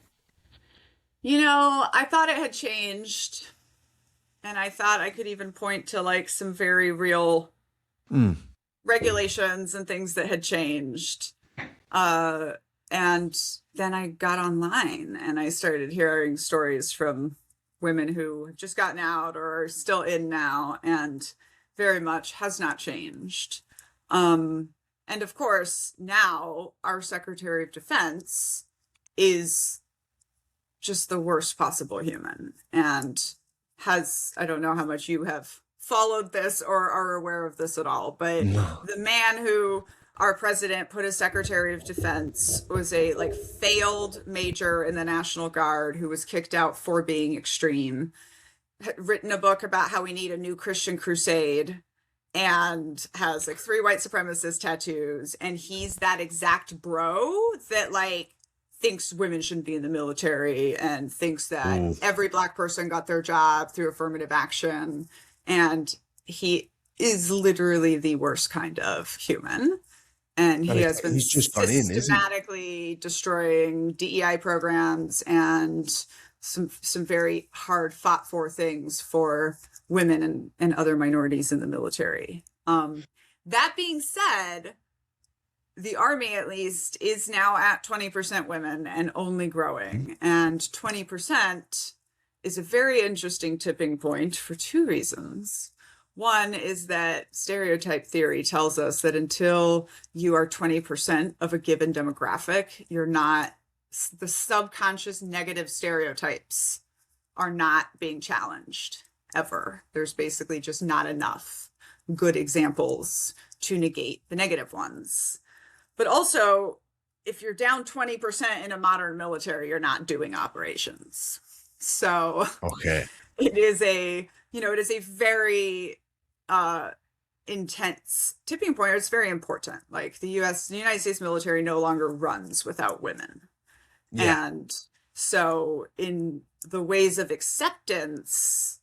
I thought it had changed, and I thought I could even point to like some very real regulations and things that had changed. And then I got online and I started hearing stories from women who have just gotten out or are still in now, and very much has not changed. And of course, now our Secretary of Defense is just the worst possible human, and I don't know how much you have followed this or are aware of this at all, but No. the man who our president put as Secretary of Defense was a like failed major in the National Guard who was kicked out for being extreme, had written a book about how we need a new Christian crusade, and has like 3 white supremacist tattoos. And he's that exact bro that like thinks women shouldn't be in the military and thinks that Ooh. every Black person got their job through affirmative action. And he is literally the worst kind of human. And And he has been he's just gone in, is he? systematically destroying DEI programs and some very hard fought for things for women and other minorities in the military. That being said, the Army, at least, is now at 20% women and only growing. And 20% is a very interesting tipping point for two reasons. One is that stereotype theory tells us that until you are 20% of a given demographic, you're not, the subconscious negative stereotypes are not being challenged ever. There's basically just not enough good examples to negate the negative ones. But also, if you're down 20% in a modern military, you're not doing operations. So Okay. it is a, it is a very intense tipping point. It's very important. Like the United States military no longer runs without women. Yeah. And so in the ways of acceptance,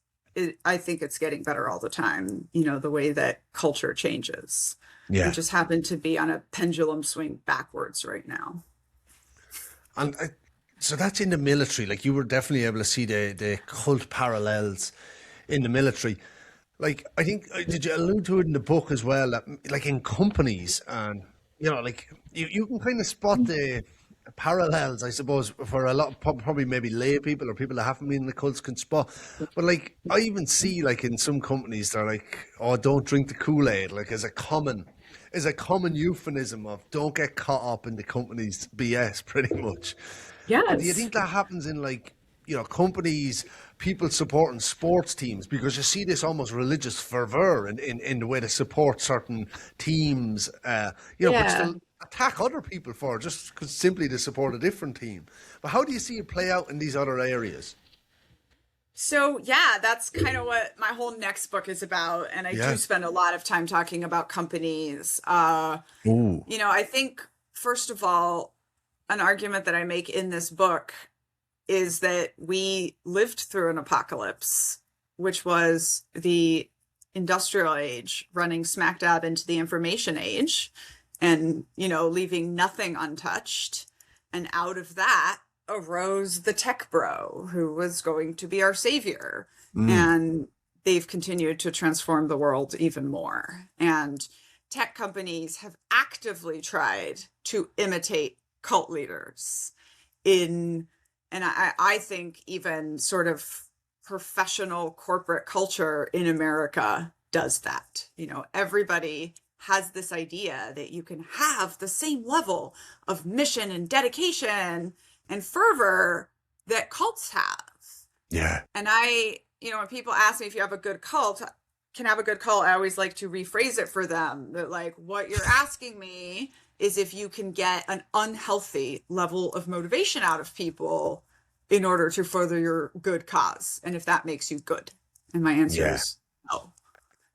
I think it's getting better all the time, the way that culture changes. Yeah. We just happen to be on a pendulum swing backwards right now. And so that's in the military. Like you were definitely able to see the cult parallels in the military. Like I think, did you allude to it in the book as well? That like in companies, and like you can kind of spot the parallels, I suppose, for a lot of probably maybe lay people or people that haven't been in the cults can spot. But like I even see like in some companies they're like, oh, don't drink the Kool-Aid, like as a common euphemism of don't get caught up in the company's BS, pretty much. And do you Yes. think that happens in like, companies, people supporting sports teams? Because you see this almost religious fervor in the way they support certain teams, but Yeah. still attack other people for just simply to support a different team. But how do you see it play out in these other areas? So, yeah, that's kind of what my whole next book is about. And I do Yeah. spend a lot of time talking about companies. Ooh. I think, first of all, an argument that I make in this book is that we lived through an apocalypse, which was the industrial age running smack dab into the information age and, leaving nothing untouched. And out of that arose the tech bro who was going to be our savior. And they've continued to transform the world even more. And tech companies have actively tried to imitate cult leaders and I think even sort of professional corporate culture in America does that. Everybody has this idea that you can have the same level of mission and dedication and fervor that cults have. Yeah. And when people ask me if you have a good cult, can have a good cult, I always like to rephrase it for them that like what you're asking me is if you can get an unhealthy level of motivation out of people in order to further your good cause, and if that makes you good. And my answer Yeah. is no.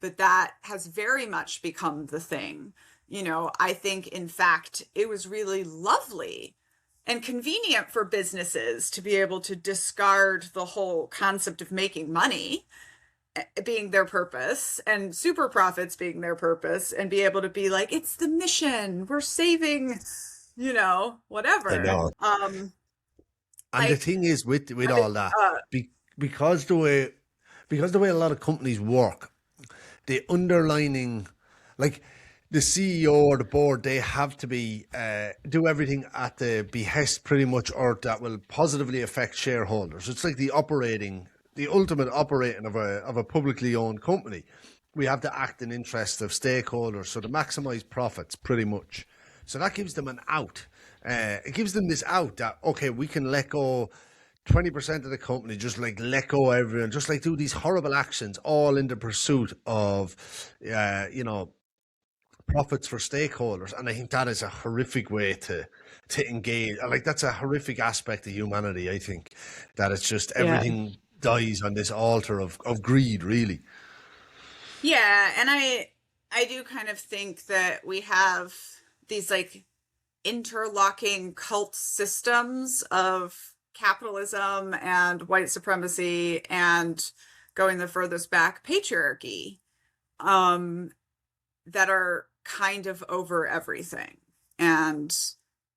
But that has very much become the thing. I think, in fact, it was really lovely and convenient for businesses to be able to discard the whole concept of making money being their purpose and super profits being their purpose and be able to be like, it's the mission, we're saving, I whatever. know. And the Like, thing is with all that, because the way a lot of companies work, the underlining, like the CEO or the board, they have to be do everything at the behest pretty much, or that will positively affect shareholders. It's like the ultimate operating of a publicly owned company. We have to act in interest of stakeholders, so to maximize profits, pretty much. So that gives them an out. It gives them this out that, okay, we can let go 20% of the company, just like let go everyone, just like do these horrible actions, all in the pursuit of, profits for stakeholders. And I think that is a horrific way to engage. Like that's a horrific aspect of humanity. I think that it's just yeah. everything dies on this altar of greed, really. Yeah. And I do kind of think that we have these like interlocking cult systems of capitalism and white supremacy and going the furthest back patriarchy that are kind of over everything. And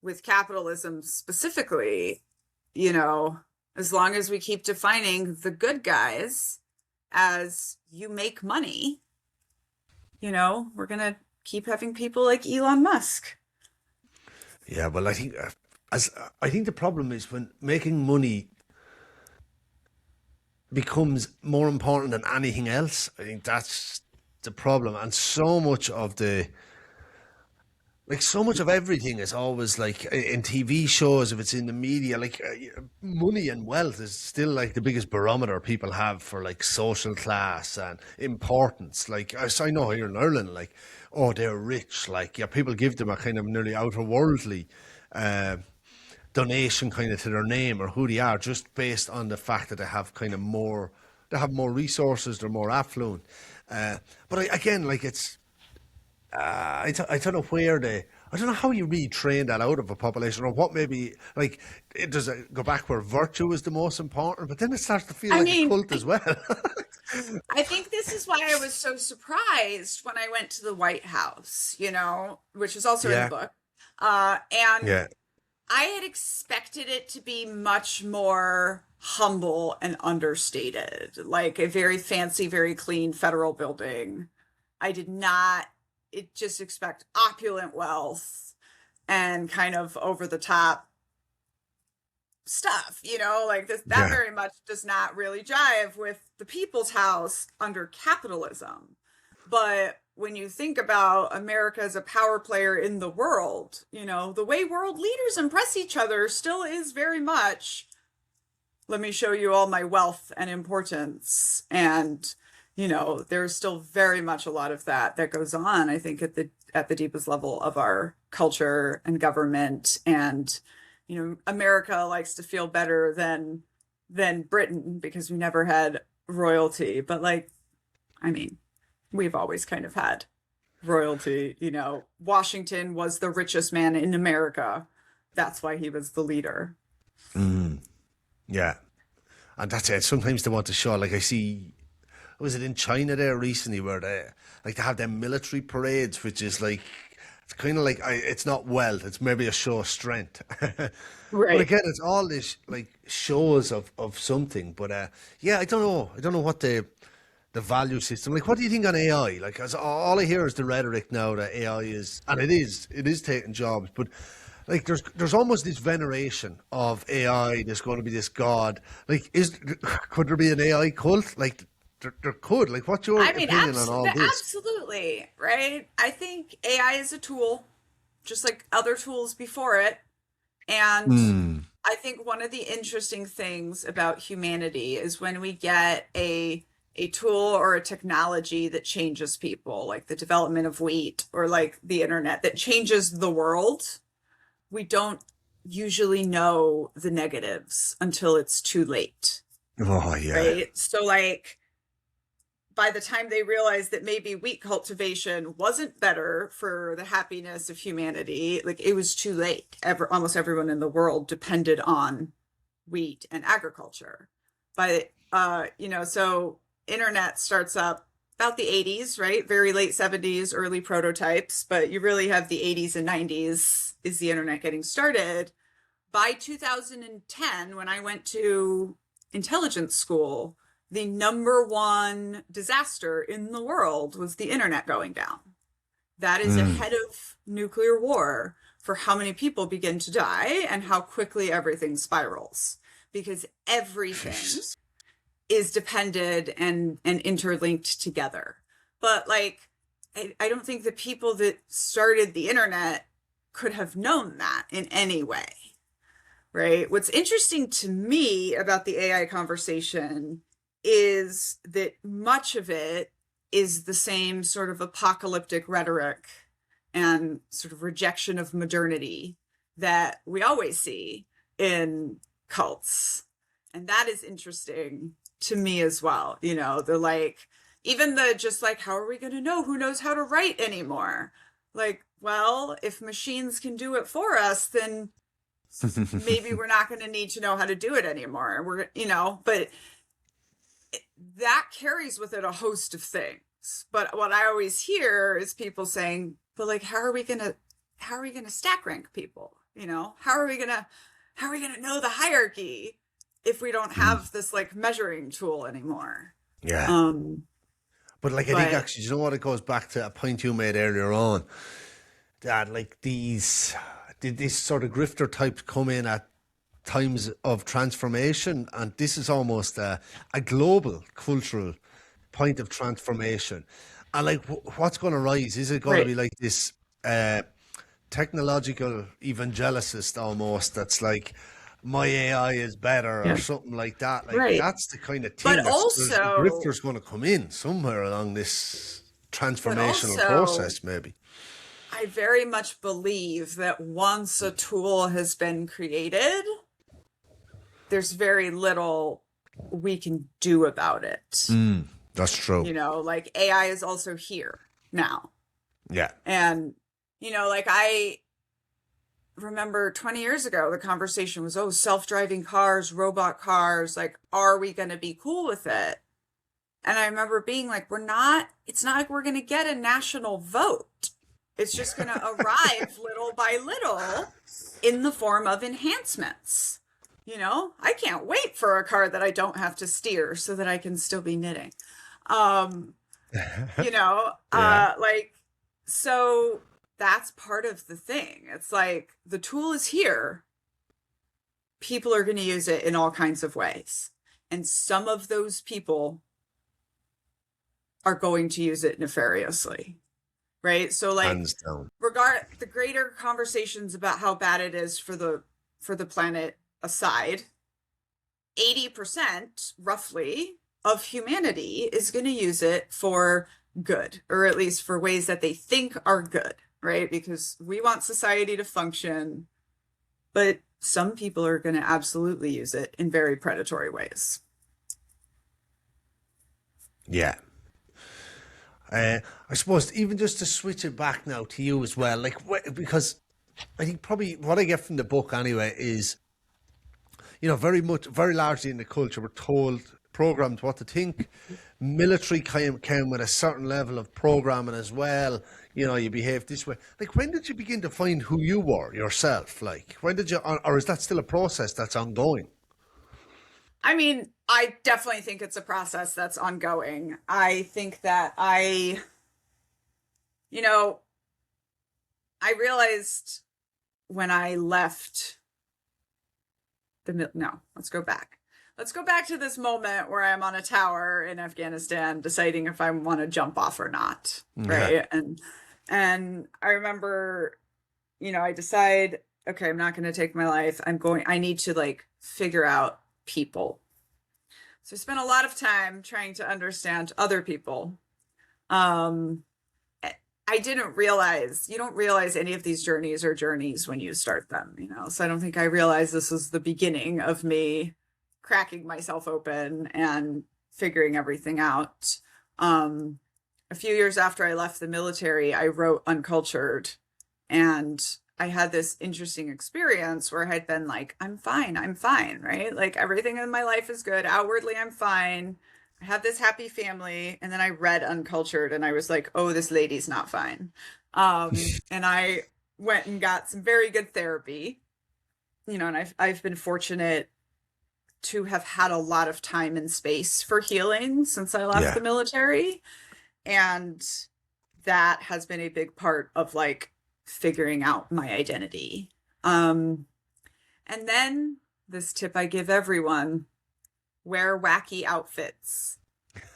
with capitalism specifically, you know, as long as we keep defining the good guys as you make money, you know, we're going to keep having people like Elon Musk. Yeah, well, I think the problem is when making money becomes more important than anything else. I think that's the problem, and so much of everything is always like in TV shows, if it's in the media, like money and wealth is still like the biggest barometer people have for like social class and importance. Like I know here in Ireland, like, oh, they're rich. Like, yeah, people give them a kind of nearly outer worldly uh, donation kind of to their name or who they are, just based on the fact that they have more resources, they're more affluent. But again, like I don't know I don't know how you retrain that out of a population, or what maybe, like, it does it go back where virtue is the most important, but then it starts to feel I like a mean, cult as well. I think this is why I was so surprised when I went to the White House, you know, which is also in the Yeah, book. And yeah, I had expected it to be much more humble and understated, like a very fancy, very clean federal building. I did not, it just expect opulent wealth and kind of over the top stuff, you know, like this, that yeah. very much does not really jive with the people's house under capitalism. But when you think about America as a power player in the world, you know, the way world leaders impress each other still is very much, let me show you all my wealth and importance. And, you know, there's still very much a lot of that goes on, I think, at the deepest level of our culture and government. And, you know, America likes to feel better than Britain because we never had royalty. But like, I mean, we've always kind of had royalty, you know. Washington was the richest man in America. That's why he was the leader. Yeah. And that's it. Sometimes they want to show, like, I see, was it in China there recently where they have them military parades, which is like, it's kind of like, it's not wealth, it's maybe a show of strength. But Right. again, it's all this like shows of something. But yeah, I don't know what the value system. Like, what do you think on AI? Like, as all I hear is the rhetoric now that AI is, and it is taking jobs, but like, there's almost this veneration of AI. There's going to be this god. Like, could there be an AI cult? Like, there could. Like, what's your I mean, opinion on all this? absolutely, right? I think AI is a tool, just like other tools before it. And I think one of the interesting things about humanity is when we get a tool or a technology that changes people, like the development of wheat or like the internet that changes the world, we don't usually know the negatives until it's too late, Oh yeah, right? So like by the time they realized that maybe wheat cultivation wasn't better for the happiness of humanity, like it was too late. Almost everyone in the world depended on wheat and agriculture. But you know, so internet starts up about the 80s, right? Very late 70s, early prototypes, but you really have the 80s and 90s is the internet getting started. By 2010, when I went to intelligence school, the number one disaster in the world was the internet going down. That is ahead of nuclear war for how many people begin to die and how quickly everything spirals, because everything Jesus. is dependent and interlinked together. But like, I don't think the people that started the internet could have known that in any way, right? What's interesting to me about the AI conversation is that much of it is the same sort of apocalyptic rhetoric and sort of rejection of modernity that we always see in cults. And that is interesting to me as well. You know, the like, even the just like, how are we going to know who knows how to write anymore? Like, well, if machines can do it for us, then maybe we're not going to need to know how to do it anymore. We're, you know, but that carries with it a host of things. But what I always hear is people saying, but like, how are we gonna stack rank people? You know, how are we gonna know the hierarchy if we don't have this like measuring tool anymore? Yeah. Um, But like, I think but actually, you know what? It goes back to a point you made earlier on, that like these sort of grifter types come in at times of transformation, and this is almost a global cultural point of transformation. And like, what's going to rise? Is it going to right, be like this technological evangelicist almost? That's like, my AI is better or yeah, something like that. Like, right. that's the kind of But thing that's there's a also, grifter's going to come in somewhere along this but transformational also, process, maybe. I very much believe that once a tool has been created, there's very little we can do about it. That's true. You know, like AI is also here now. Yeah. And, you know, like I remember 20 years ago, the conversation was, oh, self-driving cars, robot cars, like, are we going to be cool with it? And I remember being like, it's not like we're going to get a national vote. It's just going to arrive little by little in the form of enhancements. You know, I can't wait for a car that I don't have to steer so that I can still be knitting. Um, you know, Yeah. like, so that's part of the thing. It's like the tool is here. People are going to use it in all kinds of ways. And some of those people are going to use it nefariously. Right. So like Hands down. regard the greater conversations about how bad it is for the planet aside, 80% roughly of humanity is going to use it for good, or at least for ways that they think are good, right? Because we want society to function, but some people are going to absolutely use it in very predatory ways. Yeah. I suppose even just to switch it back now to you as well, like, because I think probably what I get from the book anyway is, you know, very largely in the culture, we're told, programmed what to think. Military came with a certain level of programming as well. You know, you behave this way. Like, when did you begin to find who you were yourself? Like, when did you, or is that still a process that's ongoing? I mean, I definitely think it's a process that's ongoing. I think that you know, I realized when I left no, let's go back. Let's go back to this moment where I'm on a tower in Afghanistan deciding if I want to jump off or not, Yeah. right? And I remember, you know, I decide, okay, I'm not going to take my life. I need to like figure out people. So I spent a lot of time trying to understand other people. Um, I didn't realize, you don't realize any of these journeys are journeys when you start them, you know? So I don't think I realized this was the beginning of me cracking myself open and figuring everything out. A few years after I left the military, I wrote Uncultured, and I had this interesting experience where I had been like, I'm fine, right? Like everything in my life is good. Outwardly, I'm fine. I have this happy family. And then I read Uncultured and I was like, oh, this lady's not fine. And I went and got some very good therapy, you know, and I've been fortunate to have had a lot of time and space for healing since I left Yeah. the military. And that has been a big part of like figuring out my identity. And then this tip I give everyone: wear wacky outfits.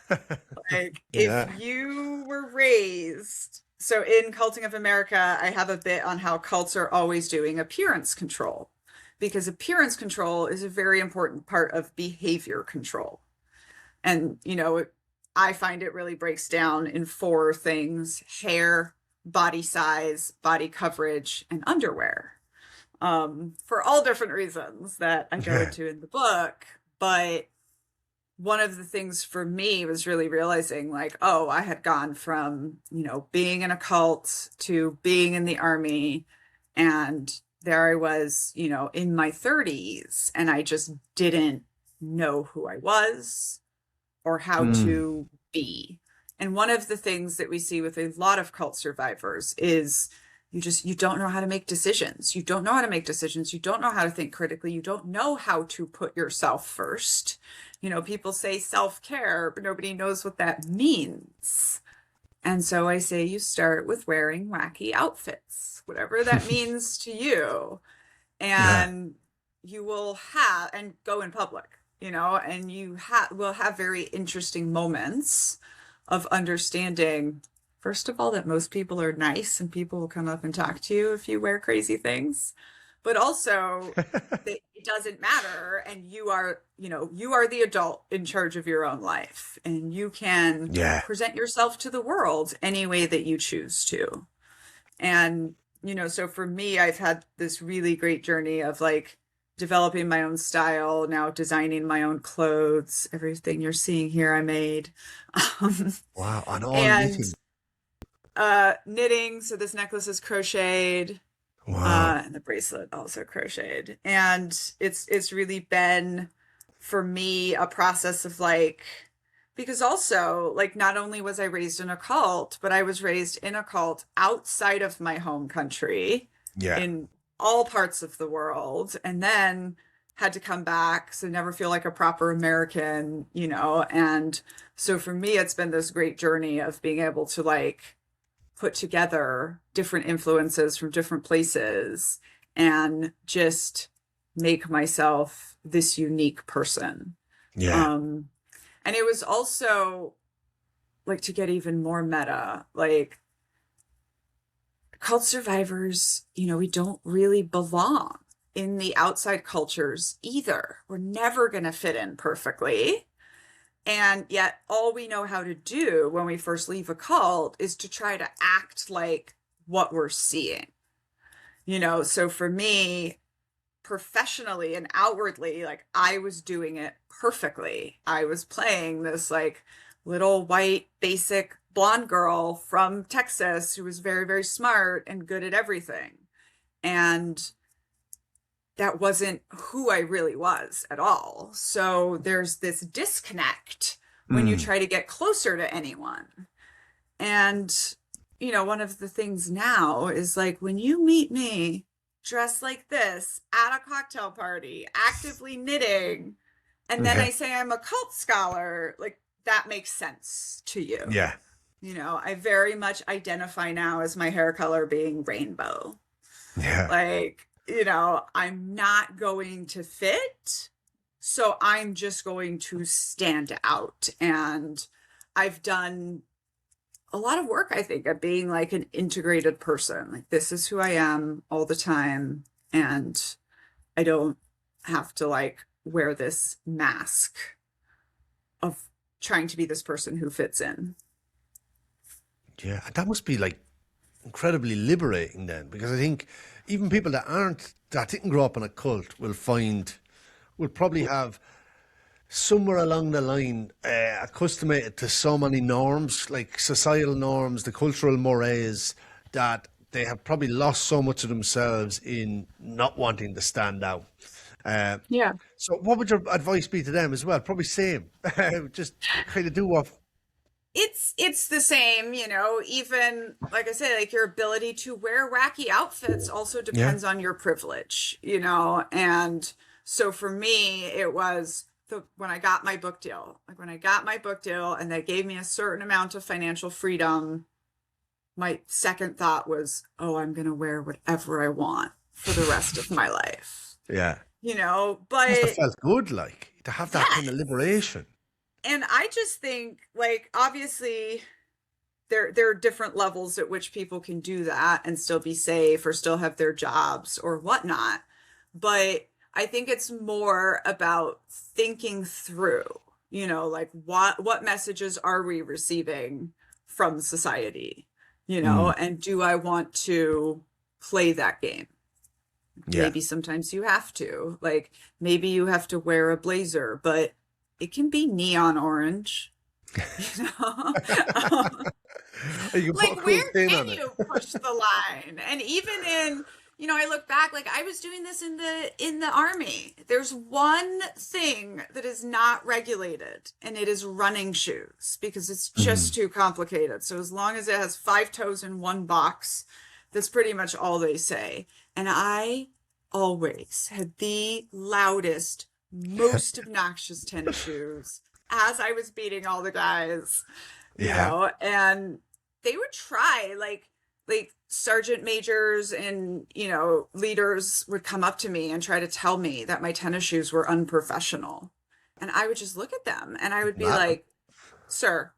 Like Yeah. if you were raised, so in Culting of America, I have a bit on how cults are always doing appearance control, because appearance control is a very important part of behavior control. And, you know, I find it really breaks down in 4 things: hair, body size, body coverage, and underwear. For all different reasons that I go Yeah. into in the book. But one of the things for me was really realizing like, oh, I had gone from, you know, being in a cult to being in the army. And there I was, you know, in my 30s, and I just didn't know who I was or how Mm. to be. And one of the things that we see with a lot of cult survivors is you don't know how to make decisions. You don't know how to make decisions. You don't know how to think critically. You don't know how to put yourself first. People say self-care, but nobody knows what that means. And so I say you start with wearing wacky outfits, whatever that means to you. Yeah. And you will and go in public, and you will have very interesting moments of understanding, first of all, that most people are nice and people will come up and talk to you if you wear crazy things, but also that it doesn't matter. And you are the adult in charge of your own life, and you can Yeah. present yourself to the world any way that you choose to. And, so for me, I've had this really great journey of like developing my own style, now designing my own clothes. Everything you're seeing here, I made. Wow. And all And knitting. knitting. So this necklace is crocheted, Wow. and the bracelet also crocheted. And it's really been for me a process of like, because also like not only was I raised in a cult, but I was raised in a cult outside of my home country Yeah. in all parts of the world, and then had to come back, so never feel like a proper American, and so for me it's been this great journey of being able to like put together different influences from different places and just make myself this unique person. Yeah. And it was also like, to get even more meta, like cult survivors, we don't really belong in the outside cultures either. We're never going to fit in perfectly. And yet all we know how to do when we first leave a cult is to try to act like what we're seeing. So for me, professionally and outwardly, like I was doing it perfectly. I was playing this like little white basic blonde girl from Texas who was very, very smart and good at everything. And that wasn't who I really was at all. So there's this disconnect when you try to get closer to anyone. And, one of the things now is like when you meet me dressed like this at a cocktail party, actively knitting, and then Yeah. I say I'm a cult scholar, like that makes sense to you. Yeah. I very much identify now as my hair color being rainbow. Yeah. Like, I'm not going to fit, so I'm just going to stand out. And I've done a lot of work, I think, at being like an integrated person. Like, this is who I am all the time. And I don't have to like wear this mask of trying to be this person who fits in. Yeah. That must be like incredibly liberating then, because I think even people that didn't grow up in a cult will probably have somewhere along the line accustomed to so many norms, like societal norms, the cultural mores, that they have probably lost so much of themselves in not wanting to stand out. Uh, Yeah. so what would your advice be to them as well? Probably same. Just kind of do what. It's the same, even like I say, like your ability to wear wacky outfits also Yeah. depends on your privilege, and so for me, it was when I got my book deal, and they gave me a certain amount of financial freedom, my second thought was, oh, I'm going to wear whatever I want for the rest of my life, Yeah. Must have but felt good, like, to have that kind of yes. liberation. And I just think, like, obviously there are different levels at which people can do that and still be safe or still have their jobs or whatnot. But I think it's more about thinking through, like what messages are we receiving from society, Mm. and do I want to play that game? Yeah. Maybe sometimes you have to, like, maybe you have to wear a blazer, but it can be neon orange, you know? You can put a Like, cool where pin can on it. you push the line? And even in, I look back, like I was doing this in the army. There's one thing that is not regulated, and it is running shoes because it's just too complicated. So as long as it has 5 toes in one box, that's pretty much all they say. And I always had the loudest, most obnoxious tennis shoes as I was beating all the guys, and they would try like sergeant majors and, leaders would come up to me and try to tell me that my tennis shoes were unprofessional. And I would just look at them and I would be like, sir,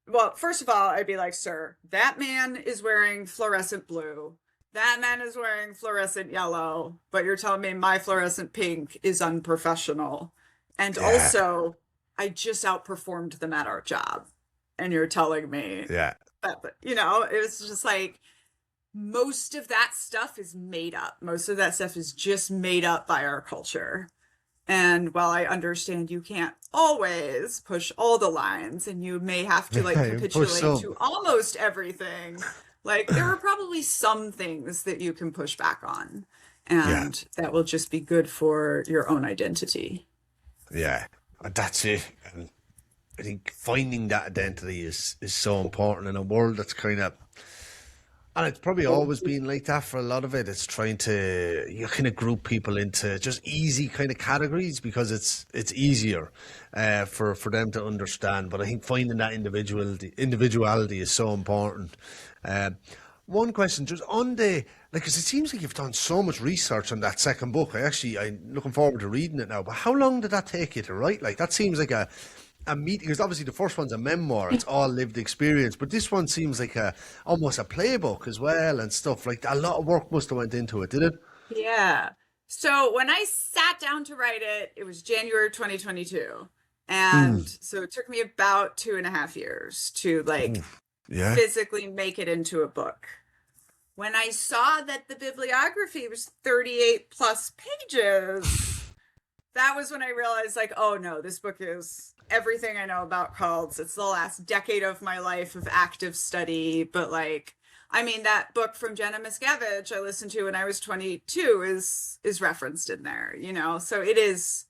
well, first of all, I'd be like, sir, that man is wearing fluorescent blue. That man is wearing fluorescent yellow, but you're telling me my fluorescent pink is unprofessional. And also, I just outperformed them at our job. And you're telling me it was just like, most of that stuff is made up. Most of that stuff is just made up by our culture. And while I understand you can't always push all the lines and you may have to capitulate to almost everything, like there are probably some things that you can push back on and that will just be good for your own identity. Yeah, that's it. And I think finding that identity is so important in a world that's kind of, and it's probably always been like that for a lot of it. It's trying to, you kind of group people into just easy kind of categories because it's easier for them to understand. But I think finding that individuality is so important. One question just on because it seems like you've done so much research on that second book. I'm looking forward to reading it now. But how long did that take you to write? Like that seems like a meeting, because obviously the first one's a memoir, it's all lived experience, but this one seems like almost a playbook as well and stuff. Like a lot of work must have went into it, did it? Yeah. So when I sat down to write it, it was January 2022. And so it took me about 2.5 years to physically make it into a book. When I saw that the bibliography was 38 plus pages, that was when I realized oh no, this book is everything I know about cults. It's the last decade of my life of active study. But that book from Daniella Mistyanek I listened to when I was 22 is referenced in there, so it is.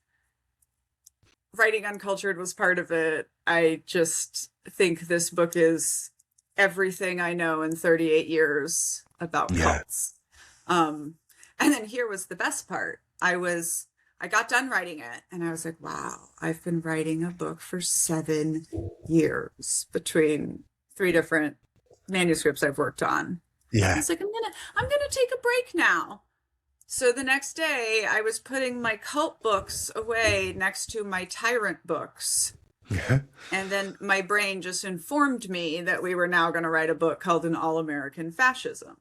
Writing Uncultured was part of it. I just think this book is everything I know in 38 years about cults. And then here was the best part. I got done writing it and I was like, wow, I've been writing a book for 7 years between 3 different manuscripts I've worked on. Yeah. I was like, I'm gonna take a break now. So the next day I was putting my cult books away next to my tyrant books. Yeah. And then my brain just informed me that we were now going to write a book called An All-American Fascism.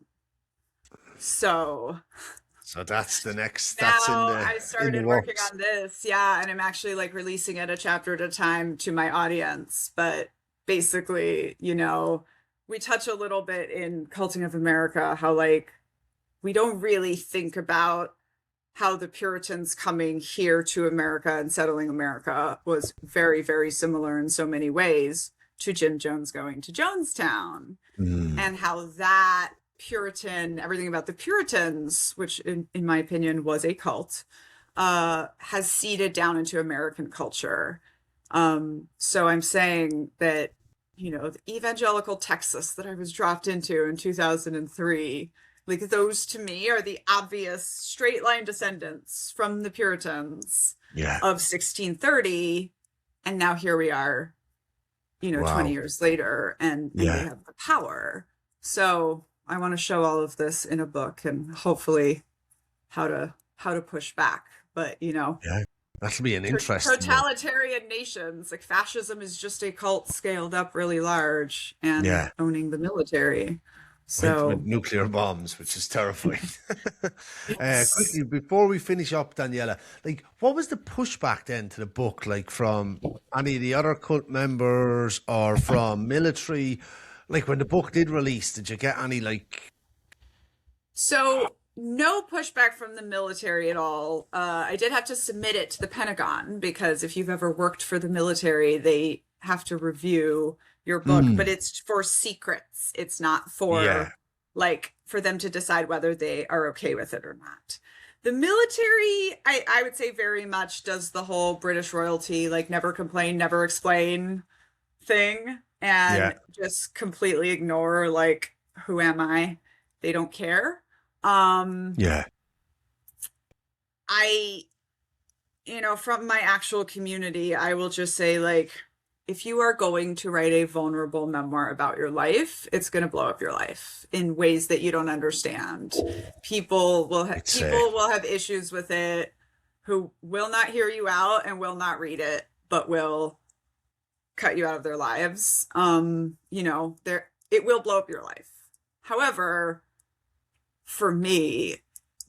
So that's the next. Now that's I started working on this, and I'm actually releasing it a chapter at a time to my audience. But basically, we touch a little bit in Culting of America how we don't really think about how the Puritans coming here to America and settling America was very, very similar in so many ways to Jim Jones going to Jonestown, and how that everything about the Puritans, which in my opinion was a cult, has seeded down into American culture. So I'm saying that, the evangelical Texas that I was dropped into in 2003, those to me are the obvious straight line descendants from the Puritans of 1630. And now here we are, 20 years later, and they have the power. So I want to show all of this in a book and hopefully how to push back. But, that'll be an interesting totalitarian nations, fascism is just a cult scaled up really large and owning the military. So with nuclear bombs, which is terrifying. Quickly, before we finish up, Daniella, what was the pushback then to the book, from any of the other cult members or from military? When the book did release, did you get any So no pushback from the military at all. I did have to submit it to the Pentagon because if you've ever worked for the military, they have to review your book, but it's for secrets. It's not for for them to decide whether they are okay with it or not. The military, I would say very much does the whole British royalty, like never complain, never explain thing, Yeah. and just completely ignore, like, who am I? They don't care. Um, Yeah. I, from my actual community, I will just say, like, if you are going to write a vulnerable memoir about your life, it's going to blow up your life in ways that you don't understand. It's People will have issues with it who will not hear you out and will not read it, but will cut you out of their lives. It will blow up your life. However, for me,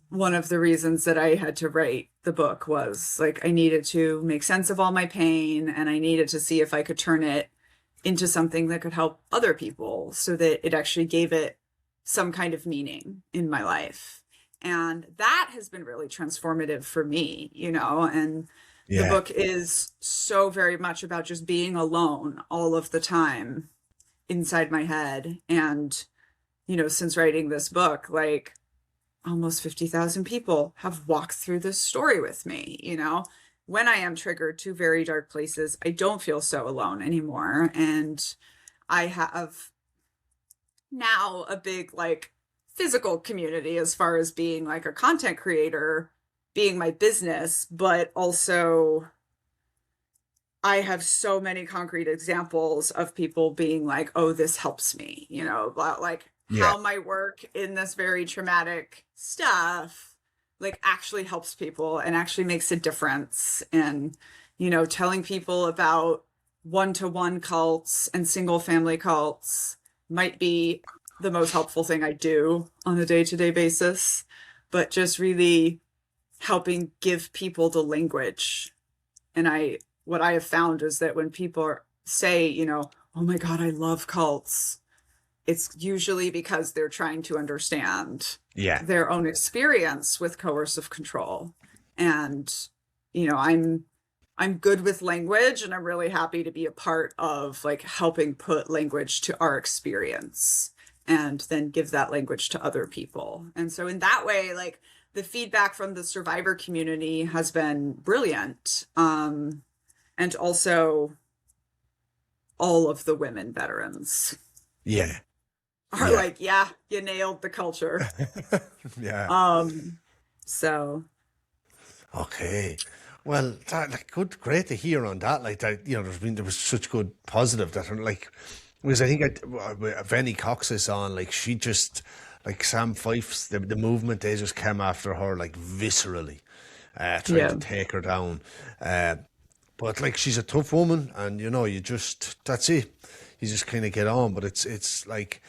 one of the reasons that I had to write the book was like I needed to make sense of all my pain, and I needed to see if I could turn it into something that could help other people so that it actually gave it some kind of meaning in my life. And that has been really transformative for me, and the yeah. book is so very much about just being alone all of the time inside my head. And, since writing this book, like almost 50,000 people have walked through this story with me. When I am triggered to very dark places, I don't feel so alone anymore. And I have now a big, like, physical community as far as being like a content creator, being my business, but also I have so many concrete examples of people being like, oh, this helps me, about like Yeah. how my work in this very traumatic stuff like actually helps people and actually makes a difference. And, telling people about one-to-one cults and single family cults might be the most helpful thing I do on a day-to-day basis, but just really helping give people the language. And what I have found is that when people say, oh my God, I love cults, it's usually because they're trying to understand Yeah. their own experience with coercive control. And, I'm good with language, and I'm really happy to be a part of like helping put language to our experience and then give that language to other people. And so in that way, like the feedback from the survivor community has been brilliant. And also all of the women veterans Yeah. are Yeah. like, yeah, you nailed the culture. Yeah. So Okay. Well, like, great to hear on that. Like that, there was such good positive that, like, because I think Venny Cox is on, like, she just, like, Sam Fife's, the movement, they just came after her, like, viscerally, trying yeah. to take her down. But, like, she's a tough woman, and, that's it. You just kind of get on. But it's like,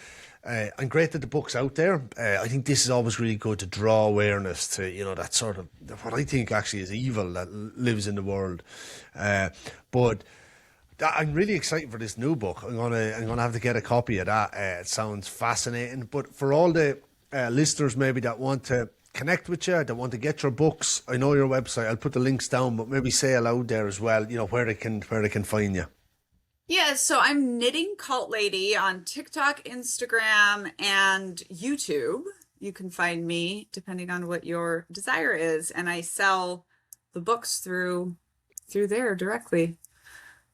and great that the book's out there. I think this is always really good to draw awareness to, that sort of, what I think actually is evil that lives in the world. But I'm really excited for this new book. I'm gonna have to get a copy of that. It sounds fascinating. But for all the listeners maybe that want to connect with you, that want to get your books, I know your website. I'll put the links down, but maybe say aloud there as well. Where they can find you. Yeah, so I'm Knitting Cult Lady on TikTok, Instagram, and YouTube. You can find me depending on what your desire is, and I sell the books through there directly.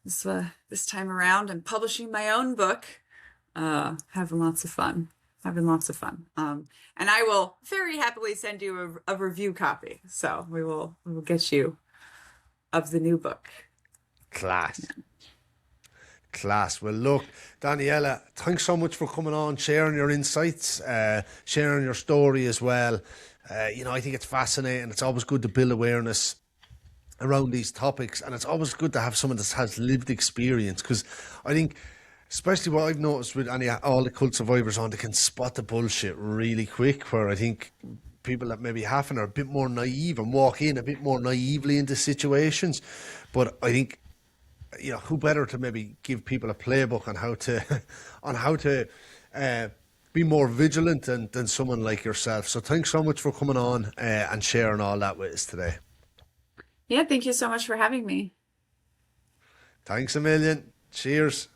This time around, I'm publishing my own book. Having lots of fun. And I will very happily send you a review copy. So we will get you of the new book. Class. Well, look, Daniella, thanks so much for coming on, sharing your insights, sharing your story as well. I think it's fascinating. It's always good to build awareness around these topics, and it's always good to have someone that has lived experience, because I think, especially what I've noticed with all the cult survivors on, they can spot the bullshit really quick, where I think people that maybe haven't are a bit more naive and walk in a bit more naively into situations. But I think, who better to maybe give people a playbook on how to be more vigilant than someone like yourself. So thanks so much for coming on and sharing all that with us today. Yeah, thank you so much for having me. Thanks a million. Cheers.